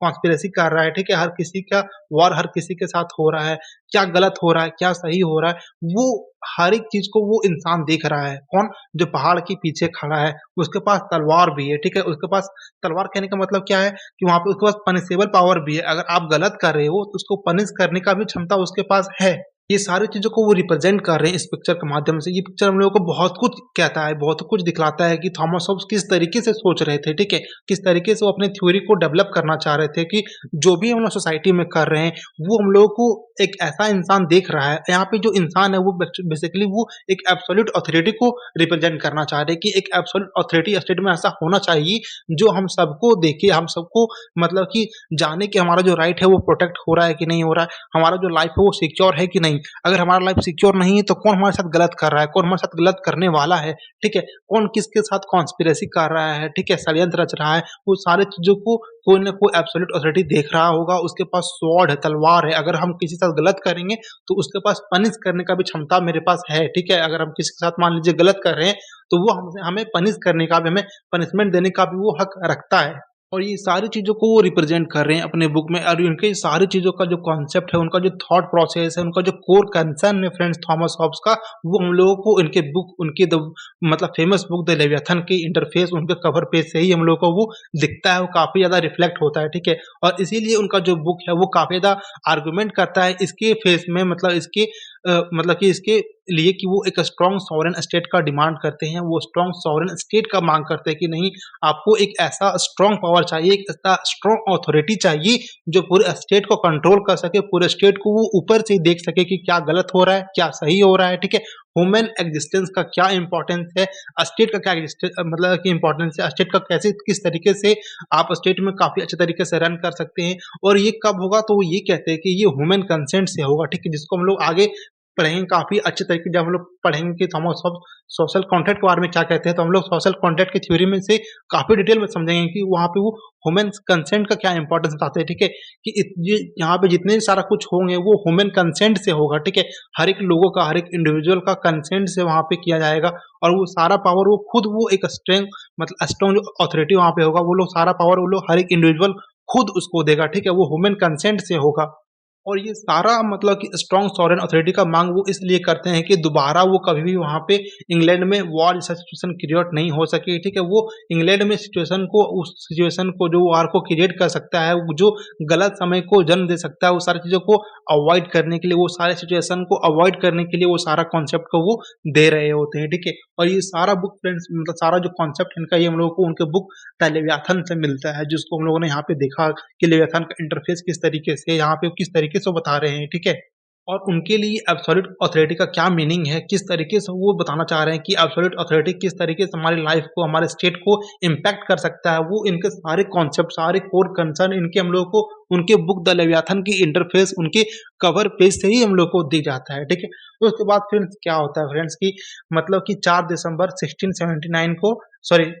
कॉन्स्पिरेसी कर रहा है, ठीक है? हर किसी का वॉर हर किसी के साथ हो रहा है, क्या गलत हो रहा है, क्या सही हो रहा है, वो हर एक चीज़ को वो इंसान देख रहा है। कौन? जो पहाड़ के पीछे खड़ा है, उसके पास तलवार भी है, ठीक है? उसके पास तलवार कहने का मतलब क्या है कि वहाँ पे उसके पास पनिशेबल पावर भी है। अगर आप गलत कर रहे हो, तो उसको पनिश करने का भी क्षमता उसके पास है। ये सारी चीज़ों को वो रिप्रेज़ेंट कर रहे हैं इस पिक्चर के माध्यम से। ये पिक्चर हम लोगों को बहुत कुछ कहता है, बहुत कुछ दिखलाता है कि थॉमस हॉब्स किस तरीके से सोच रहे थे, ठीक है? किस तरीके से वो अपनी थ्योरी को डेवलप करना चाह रहे थे कि जो भी हम लोग सोसाइटी में कर रहे हैं, वो हम लोगों को एक ऐसा इंसान देख रहा है। यहाँ पे जो इंसान है, वो बेसिकली वो एक एब्सोल्यूट अथॉरिटी को रिप्रेज़ेंट करना चाह रहे हैं कि एक एब्सोल्यूट अथॉरिटी स्टेट में ऐसा होना चाहिए, जो हम सबको देखे, हम सबको मतलब कि जाने कि हमारा जो राइट है, वो प्रोटेक्ट हो रहा है कि नहीं हो रहा है, हमारा जो लाइफ है, वो सिक्योर है कि नहीं। अगर हमारा लाइफ सिक्योर नहीं है तो कौन हमारे साथ गलत कर रहा है, कौन हमारे साथ गलत करने वाला है, ठीक है? कौन किसके साथ कॉन्स्पिरेसी कर रहा है, ठीक है? षड्यंत्र रच रहा है, वो सारी चीज़ों को कोई ना कोई एब्सोल्यूट अथॉरिटी देख रहा होगा, उसके पास स्वॉर्ड है, तलवार है, अगर हम किसी के साथ गलत करेंगे तो उसके पास पनिश करने का भी क्षमता मेरे पास है, ठीक है? अगर हम किसी के साथ मान लीजिए गलत कर रहे हैं, तो वो हमसे हमें पनिश करने का भी, हमें पनिशमेंट देने का भी वो हक रखता है। और ये सारी चीज़ों को वो रिप्रेजेंट कर रहे हैं अपने बुक में, और उनके सारी चीज़ों का जो कॉन्सेप्ट है, उनका जो थॉट प्रोसेस है, उनका जो कोर कंसर्न है फ्रेंड्स थॉमस हॉब्स का, वो हम लोगों को उनके बुक, उनकी द मतलब फेमस बुक द लेवियथन के इंटरफेस, उनके कवर पेज से ही हम लोगों को वो दिखता है, वो काफ़ी ज़्यादा रिफ्लेक्ट होता है, ठीक है? और इसीलिए उनका जो बुक है वो काफ़ी ज़्यादा आर्गुमेंट करता है इसके फेस में, मतलब इसके मतलब कि इसके लिए कि वो एक स्ट्रॉन्ग सॉवरेन स्टेट का डिमांड करते हैं, वो स्ट्रॉन्ग सॉवरेन स्टेट का मांग करते हैं कि नहीं, आपको एक ऐसा स्ट्रॉन्ग पावर चाहिए, एक ऐसा स्ट्रॉन्ग अथॉरिटी चाहिए जो पूरे स्टेट को कंट्रोल कर सके, पूरे स्टेट को वो ऊपर से ही देख सके कि क्या गलत हो रहा है, क्या सही हो रहा है, ठीक है? ह्यूमन एग्जिस्टेंस का क्या इंपॉर्टेंस है, स्टेट का क्या मतलब कि इंपॉर्टेंस है, स्टेट का कैसे किस तरीके से आप स्टेट में काफ़ी अच्छे तरीके से रन कर सकते हैं, और ये कब होगा, तो वो ये कहते हैं कि ये ह्यूमन कंसेंट से होगा, ठीक है? जिसको हम लोग आगे पढ़ेंगे काफ़ी अच्छे तरीके, जब हम लोग पढ़ेंगे कि थॉमस हॉब्स सोशल कॉन्ट्रैक्ट के बारे में क्या कहते हैं, तो हम लोग सोशल कॉन्ट्रैक्ट की थ्योरी में से काफ़ी डिटेल में समझेंगे कि वहाँ पे वो ह्यूमन कंसेंट का क्या इंपॉर्टेंस बताते हैं, ठीक है? कि ये यहाँ पे जितने सारा कुछ होंगे वो ह्यूमन कंसेंट से होगा, ठीक है? हर एक लोगों का, हर एक इंडिविजुअल का कंसेंट से वहाँ पे किया जाएगा, और वो सारा पावर वो खुद, वो एक स्ट्रेंग मतलब स्ट्रॉन्ग जो अथॉरिटी वहाँ पे होगा, वो लोग सारा पावर वो लोग हर एक इंडिविजुअल खुद उसको देगा, ठीक है? वो ह्यूमन कंसेंट से होगा। और ये सारा मतलब कि स्ट्रॉन्ग सॉवरेन अथॉरिटी का मांग वो इसलिए करते हैं कि दोबारा वो कभी भी वहाँ पे इंग्लैंड में वॉर जैसा सिचुएशन क्रिएट नहीं हो सके, ठीक है? वो इंग्लैंड में सिचुएशन को, उस सिचुएशन को, जो वार को क्रिएट कर सकता है, वो जो गलत समय को जन्म दे सकता है, वो सारी चीज़ों को अवॉइड करने के लिए, वो सारे सिचुएशन को अवॉइड करने के लिए वो सारा कॉन्सेप्ट को वो दे रहे होते हैं, ठीक है? और ये सारा बुक फ्रेंड्स, मतलब सारा जो कॉन्सेप्ट इनका, ये हम लोगों को उनके बुक द लेवियाथन से मिलता है, जिसको हम लोगों ने यहाँ पे देखा कि लेवियाथन का इंटरफेस किस तरीके से यहाँ पे किस तरीके से वो बता रहे हैं, ठीक है? और उनके लिए एब्सोल्यूट अथॉरिटी का क्या मीनिंग है, किस तरीके से वो बताना चाह रहे हैं कि एब्सोल्यूट अथॉरिटी किस तरीके से हमारी लाइफ को, हमारे स्टेट को इम्पैक्ट कर सकता है, वो इनके सारे कॉन्सेप्ट, सारे कोर कंसर्न इनके हम लोगों को उनके बुक द लेवियाथन की इंटरफेस, उनके कवर पेज से ही हम लोग को दी जाता है, ठीक है? तो उसके बाद फिर क्या होता है फ्रेंड्स की, मतलब कि 4 दिसंबर 1679 को, सॉरी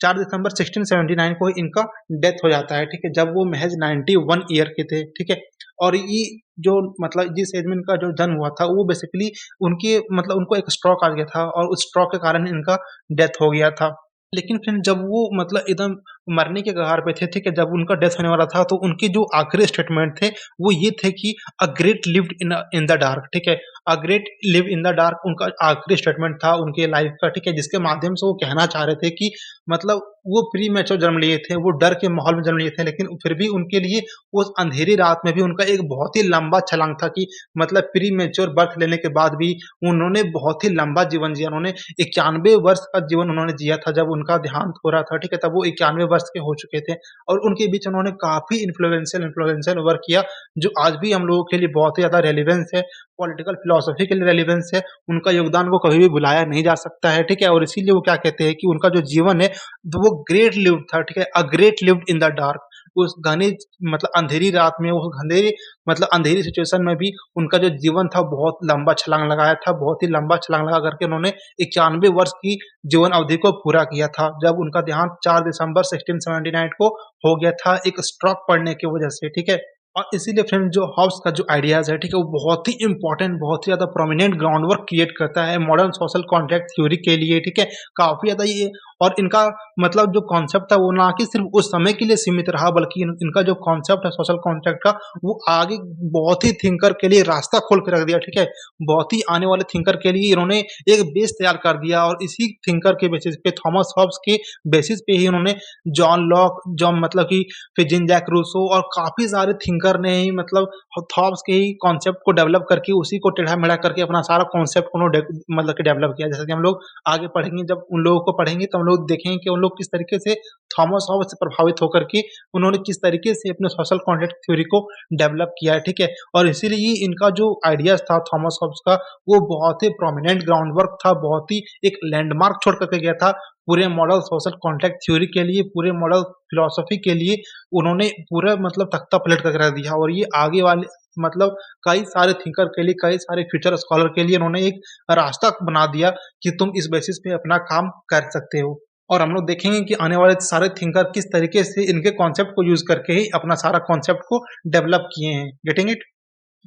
4 दिसंबर 1679 को इनका डेथ हो जाता है, ठीक है? जब वो महज 91 ईयर के थे, ठीक है? और ये जो मतलब जिस एज में इनका जो जन्म हुआ था, वो बेसिकली उनके मतलब उनको एक स्ट्रोक आ गया था, और उस स्ट्रोक के कारण इनका डेथ हो गया था। लेकिन फिर जब वो मतलब एकदम मरने के कगार पे थे, ठीक है? जब उनका डेथ होने वाला था, तो उनके जो आखिरी स्टेटमेंट थे, वो ये थे कि a great lived in the dark, ठीक है? A great live in the dark उनका आखिरी स्टेटमेंट था उनके लाइफ का, ठीक है? जिसके माध्यम से वो कहना चाह रहे थे कि मतलब वो प्रीमैच्योर जन्म लिए थे, वो डर के माहौल में जन्म लिए थे, लेकिन फिर भी उनके लिए उस अंधेरी रात में भी उनका एक बहुत ही लंबा छलांग था कि मतलब प्रीमैच्योर बर्थ लेने के बाद भी उन्होंने बहुत ही लंबा जीवन जिया। उन्होंने 91 वर्ष का जीवन उन्होंने जिया था जब उनका देहांत हो रहा था, ठीक है? तब वो 91 वर्ष के हो चुके थे, और उनके बीच उन्होंने काफ़ी इन्फ्लुएंशियल वर्क किया, जो आज भी हम लोगों के लिए बहुत ही ज़्यादा रेलेवेंस है, पॉलिटिकल फिलॉसफी के लिए रेलेवेंस है। उनका योगदान को कभी भी भुलाया नहीं जा सकता है, ठीक है? और इसीलिए वो क्या कहते हैं कि उनका जो जीवन है, तो वो ग्रेट लिव्ड था, ठीक है? A great lived in the dark. उस घनी मतलब अंधेरी रात में, उस अंधेरी मतलब अंधेरी सिचुएशन में भी उनका जो जीवन था बहुत लंबा छलांग लगाया था, बहुत ही लंबा छलांग लगा करके उन्होंने 91 वर्ष की जीवन अवधि को पूरा किया था, जब उनका देहांत 4 दिसंबर 1679 को हो गया था एक स्ट्रोक पड़ने की वजह से, ठीक है? और इसीलिए फ्रेंड्स जो हॉब्स का जो आइडियाज़ है, ठीक है? वो बहुत ही इम्पोर्टेंट, बहुत ही ज़्यादा प्रोमिनेंट ग्राउंड वर्क क्रिएट करता है मॉडर्न सोशल कॉन्ट्रैक्ट थ्योरी के लिए, ठीक है? काफ़ी ज़्यादा ये, और इनका मतलब जो कॉन्सेप्ट था वो ना कि सिर्फ़ उस समय के लिए सीमित रहा, बल्कि इनका जो कॉन्सेप्ट है सोशल कॉन्ट्रैक्ट का, वो आगे बहुत ही थिंकर के लिए रास्ता खोल के रख दिया, ठीक है? बहुत ही आने वाले थिंकर के लिए इन्होंने एक बेस तैयार कर दिया, और इसी थिंकर के बेसिस पे, थॉमस हॉब्स के बेसिस पे ही उन्होंने जॉन लॉक, जॉन मतलब कि फिर जीन जैक रूसो और काफ़ी सारे थिंकर ने ही मतलब थॉब्स के ही कॉन्सेप्ट को डेवलप करके, उसी को टेढ़ा-मेढ़ा करके अपना सारा कॉन्सेप्ट को उन्होंने मतलब कि डेवलप किया। जैसे कि हम लोग आगे पढ़ेंगे, जब उन लोगों को पढ़ेंगे तो हम लोग देखेंगे कि उन लोग किस तरीके से थॉमस हॉब्स से प्रभावित होकर के उन्होंने किस तरीके से अपने सोशल कॉन्ट्रैक्ट थ्योरी को डेवलप किया है, ठीक है? और इसीलिए इनका जो आइडियाज़ था थॉमस हॉब्स का, वो बहुत ही प्रोमिनेंट ग्राउंड वर्क था, बहुत ही एक लैंडमार्क छोड़ कर के गया था पूरे मॉडल सोशल कॉन्ट्रैक्ट थ्योरी के लिए, पूरे मॉडल फिलॉसफी के लिए उन्होंने पूरा मतलब तख्ता पलट कर रख दिया। और ये आगे वाले मतलब कई सारे थिंकर के लिए, कई सारे फ्यूचर स्कॉलर के लिए उन्होंने एक रास्ता बना दिया कि तुम इस बेसिस पे अपना काम कर सकते हो। और हम लोग देखेंगे कि आने वाले सारे थिंकर किस तरीके से इनके कॉन्सेप्ट को यूज करके ही अपना सारा कॉन्सेप्ट को डेवलप किए हैं। Getting it?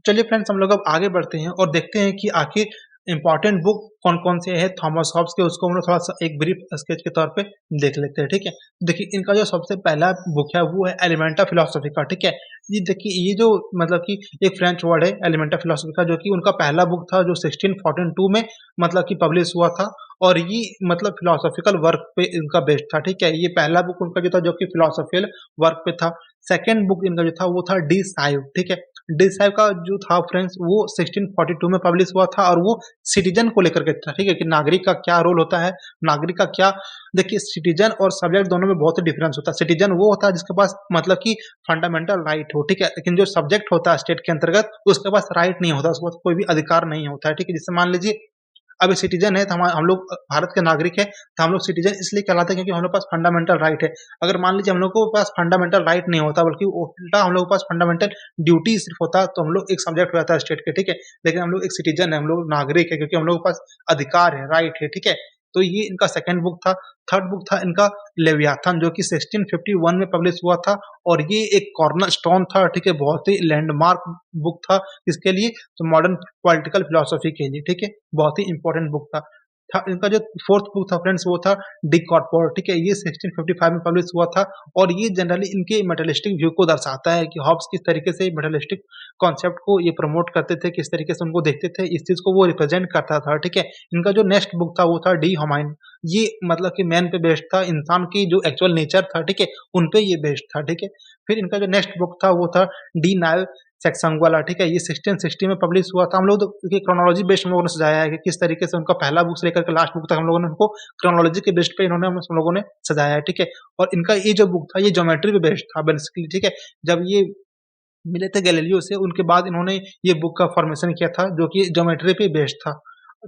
चलिए फ्रेंड्स, हम लोग अब आगे बढ़ते हैं और देखते हैं कि आखिर इंपॉर्टेंट बुक कौन कौन से हैं थॉमस हॉब्स के, उसको हम लोग थोड़ा सा एक ब्रीफ स्केच के तौर पे देख लेते हैं। ठीक है, देखिए इनका जो सबसे पहला बुक है वो है एलिमेंटा फिलोसफी का। ठीक है, ये देखिए ये जो मतलब कि एक फ्रेंच वर्ड है एलिमेंटा फिलोसफी का, जो कि उनका पहला बुक था जो 1642 में मतलब कि पब्लिश हुआ था। और ये मतलब फिलोसॉफिकल वर्क पे इनका बेस्ड था। ठीक है, ये पहला बुक उनका जो था जो कि फिलोसॉफिकल वर्क पे था। सेकेंड बुक इनका जो था वो था डी साइव। ठीक है, डी साइव का जो था फ्रेंड्स वो 1642 में पब्लिश हुआ था और वो सिटीजन को लेकर के था। ठीक है, कि नागरिक का क्या रोल होता है, नागरिक का क्या, देखिए सिटीजन और सब्जेक्ट दोनों में बहुत डिफरेंस होता है। सिटीजन वो होता है जिसके पास मतलब कि फंडामेंटल राइट हो। ठीक है, लेकिन जो सब्जेक्ट होता है स्टेट के अंतर्गत उसके पास राइट नहीं होता, उसके पास कोई भी अधिकार नहीं होता है। ठीक है, जिससे मान लीजिए अब सिटीजन है तो हम लोग भारत के नागरिक है, तो हम लोग सिटीजन इसलिए कहलाते हैं क्योंकि हम लोग के पास फंडामेंटल राइट है। अगर मान लीजिए हम लोग के पास फंडामेंटल राइट नहीं होता बल्कि उल्टा हम लोग के पास फंडामेंटल ड्यूटी सिर्फ होता, तो हम लोग एक सब्जेक्ट हो जाता है स्टेट के। ठीक है, लेकिन हम लोग एक सिटीजन है, हम लोग नागरिक है क्योंकि हम लोग के पास अधिकार है, राइट है। ठीक है, तो ये इनका सेकंड बुक था। थर्ड बुक था इनका लेवियाथन, जो कि 1651 में पब्लिश हुआ था और ये एक कॉर्नर स्टोन था। ठीक है, बहुत ही लैंडमार्क बुक था इसके लिए, तो मॉडर्न पॉलिटिकल फिलोसफी के लिए। ठीक है, बहुत ही इंपॉर्टेंट बुक था। इनका जो फोर्थ बुक था फ्रेंड्स वो था डी कॉर्पोर। ठीक है, ये 1655 में पब्लिश हुआ था और ये जनरली इनके मेटलिस्टिक व्यू को दर्शाता है कि हॉब्स किस तरीके से मेटलिस्टिक कॉन्सेप्ट को ये प्रमोट करते थे, किस तरीके से उनको देखते थे, इस चीज को वो रिप्रेजेंट करता था। ठीक है, इनका जो नेक्स्ट बुक था वो था डी ह्यूमैन। ये मतलब कि मैन पे बेस्ड था, इंसान की जो एक्चुअल नेचर था। ठीक है, उन पे ये बेस्ड था। ठीक है, फिर इनका जो नेक्स्ट बुक था वो था डी नायल सेक्सन वाला। ठीक है, ये 1660 में पब्लिश हुआ था। हम लोग तो क्रोनोलॉजी बेस्ड हम लोगों ने सजाया है कि किस तरीके से उनका पहला बुक से लेकर के लास्ट बुक तक हम लोगों ने उनको क्रोनोलॉजी के बेस्ड पे इन्होंने हम लोगों ने सजाया है। ठीक है, और इनका ये जो बुक था ये ज्योमेट्री पे बेस्ड था बेसिकली। ठीक है, जब ये मिले थे गैलीलियो से उनके बाद इन्होंने ये बुक का फॉर्मेशन किया था जो कि ज्योमेट्री पे बेस्ड था।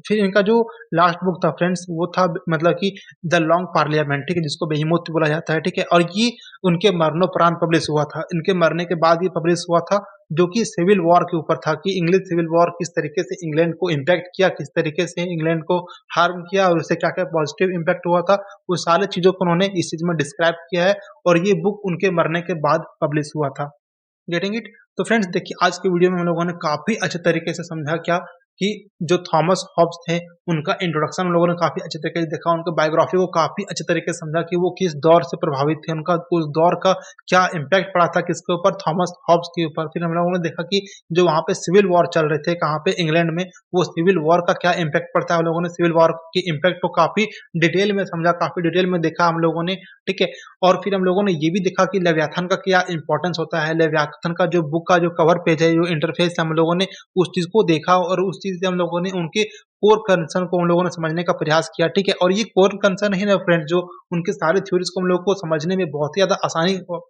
फिर इनका जो लास्ट बुक था फ्रेंड्स वो था मतलब कि द लॉन्ग पार्लियामेंट। ठीक है, जिसको बेहीमोथ बोला जाता है। ठीक है, और ये उनके मरणोपरांत पब्लिश हुआ था, इनके मरने के बाद ये पब्लिश हुआ था, जो कि सिविल वॉर के ऊपर था कि इंग्लिश सिविल वॉर किस तरीके से इंग्लैंड को इम्पैक्ट किया, किस तरीके से इंग्लैंड को हार्म किया और उससे क्या क्या पॉजिटिव इम्पैक्ट हुआ था, वो सारी चीजों को उन्होंने इस चीज में डिस्क्राइब किया है और ये बुक उनके मरने के बाद पब्लिश हुआ था। Getting it? तो फ्रेंड्स देखिए आज के वीडियो में हम लोगों ने काफी अच्छे तरीके से समझा क्या कि जो थॉमस हॉब्स थे उनका इंट्रोडक्शन हम लोगों ने काफी अच्छे तरीके से देखा, उनके बायोग्राफी को काफी अच्छे तरीके से समझा कि वो किस दौर से प्रभावित थे, उनका उस दौर का क्या इम्पैक्ट पड़ा था किसके ऊपर, थॉमस हॉब्स के ऊपर। फिर हम लोगों ने देखा कि जो वहाँ पे सिविल वॉर चल रहे थे कहाँ पे इंग्लैंड में, वो सिविल वॉर का क्या इम्पैक्ट पड़ता है, हम लोगों ने सिविल वॉर के इम्पैक्ट को काफी डिटेल में समझा, काफी डिटेल में देखा हम लोगों ने। ठीक है, और फिर हम लोगों ने ये भी देखा कि लेवियाथन का क्या इंपॉर्टेंस होता है, लेवियाथन का जो बुक का जो कवर पेज है, जो इंटरफेस है, हम लोगों ने उस चीज को देखा और उस चीज से हम लोगों ने उनके कोर कंसर्न को हम लोगों ने समझने का प्रयास किया। ठीक है, और ये कोर कंसर्न है ना फ्रेंड, जो उनके सारे थ्योरीज को हम लोग को समझने में बहुत ही ज्यादा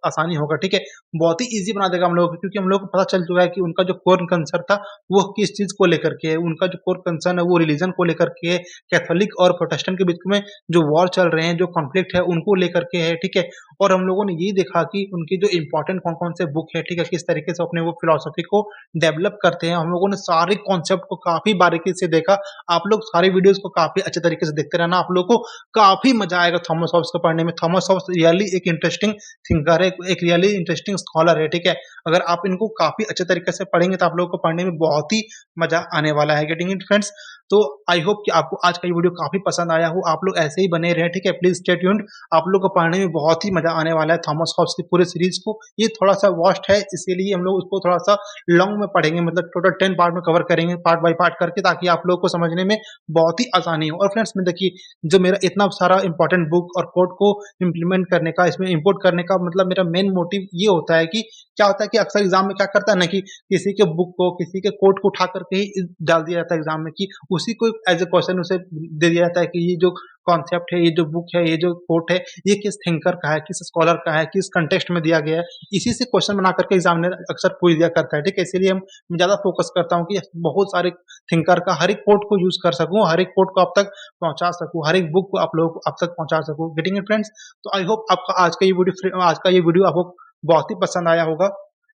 आसानी होगा। ठीक है, बहुत ही इजी बना देगा हम लोग को, क्योंकि हम लोग को पता चल चुका है कि उनका जो कोर कंसर्न था वो किस चीज को लेकर के है, उनका जो कोर कंसर्न है वो रिलीजन को लेकर के है, कैथोलिक और प्रोटेस्टेंट के बीच में जो वॉर चल रहे हैं, जो कॉन्फ्लिक्ट है उनको लेकर के है। ठीक है, और हम लोगों ने ये देखा कि उनकी जो इंपॉर्टेंट कौन कौन से बुक है, ठीक है, किस तरीके से अपने वो फिलोसफी को डेवलप करते हैं, हम लोगों ने सारे कॉन्सेप्ट को काफी बारीकी से देखा। आप लोग सारे वीडियोस को काफी अच्छे तरीके से देखते रहना, आप लोग को काफी मजा आएगा थॉमस हॉब्स को पढ़ने में। थॉमस हॉब्स रियली एक इंटरेस्टिंग थिंकर है, एक रियली इंटरेस्टिंग स्कॉलर है। ठीक है, अगर आप इनको काफी अच्छे तरीके से पढ़ेंगे तो आप लोगों को पढ़ने में बहुत ही मजा आने वाला है। Getting it friends? तो आई होप कि आपको आज का ये वीडियो काफी पसंद आया हो, आप लोग ऐसे ही बने रहे। ठीक है, प्लीज स्टे ट्यून्ड, आप लोग को पढ़ने में बहुत ही मजा आने वाला है थॉमस हॉब्स की पूरे सीरीज को। ये थोड़ा सा वास्ट है, इसीलिए हम लोग उसको थोड़ा सा लॉन्ग में पढ़ेंगे, मतलब टोटल 10 पार्ट में कवर करेंगे, पार्ट बाय पार्ट करके, ताकि आप लोग को समझने में बहुत ही आसानी हो। और फ्रेंड्स में देखिए, जो मेरा इतना सारा इंपॉर्टेंट बुक और कोड को इम्प्लीमेंट करने का, इसमें इंपोर्ट करने का मतलब मेरा मेन मोटिव ये होता है कि क्या होता है कि अक्सर एग्जाम में क्या करता है ना कि किसी के बुक को, किसी के कोड को उठा करके ही डाल दिया जाता है एग्जाम में कि उसी को एज ए क्वेश्चन उसे दे दिया जाता है कि ये जो कॉन्सेप्ट है, ये जो बुक है, ये जो कोट है, ये किस थिंकर का है, किस स्कॉलर का है, किस कंटेक्स्ट में दिया गया है। इसी से क्वेश्चन बना करके एग्जामिनर अक्सर पूछ दिया करता है। ठीक है, इसीलिए हम ज्यादा फोकस करता हूँ कि बहुत सारे थिंकर का हर एक कोट को यूज कर सकूं, हर एक कोट को आप तक पहुंचा सकूं, हर एक बुक को आप लोगों को आप तक पहुंचा सकूं। Getting it friends? तो आई होप आपका आज का ये वीडियो आपको बहुत ही पसंद आया होगा।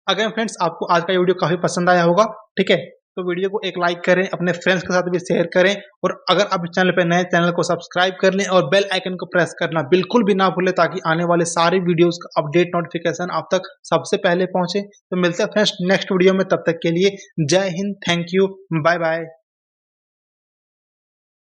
अगर फ्रेंड्स आपको आज का ये वीडियो काफी पसंद आया होगा, ठीक है, तो वीडियो को एक लाइक करें, अपने फ्रेंड्स के साथ भी शेयर करें, और अगर आप इस चैनल पे नए, चैनल को सब्सक्राइब कर लें और बेल आइकन को प्रेस करना बिल्कुल भी ना भूलें, ताकि आने वाले सारे वीडियोस का अपडेट नोटिफिकेशन आप तक सबसे पहले पहुंचे। तो मिलते हैं फ्रेंड्स नेक्स्ट वीडियो में, तब तक के लिए जय हिंद, थैंक यू, बाय बाय।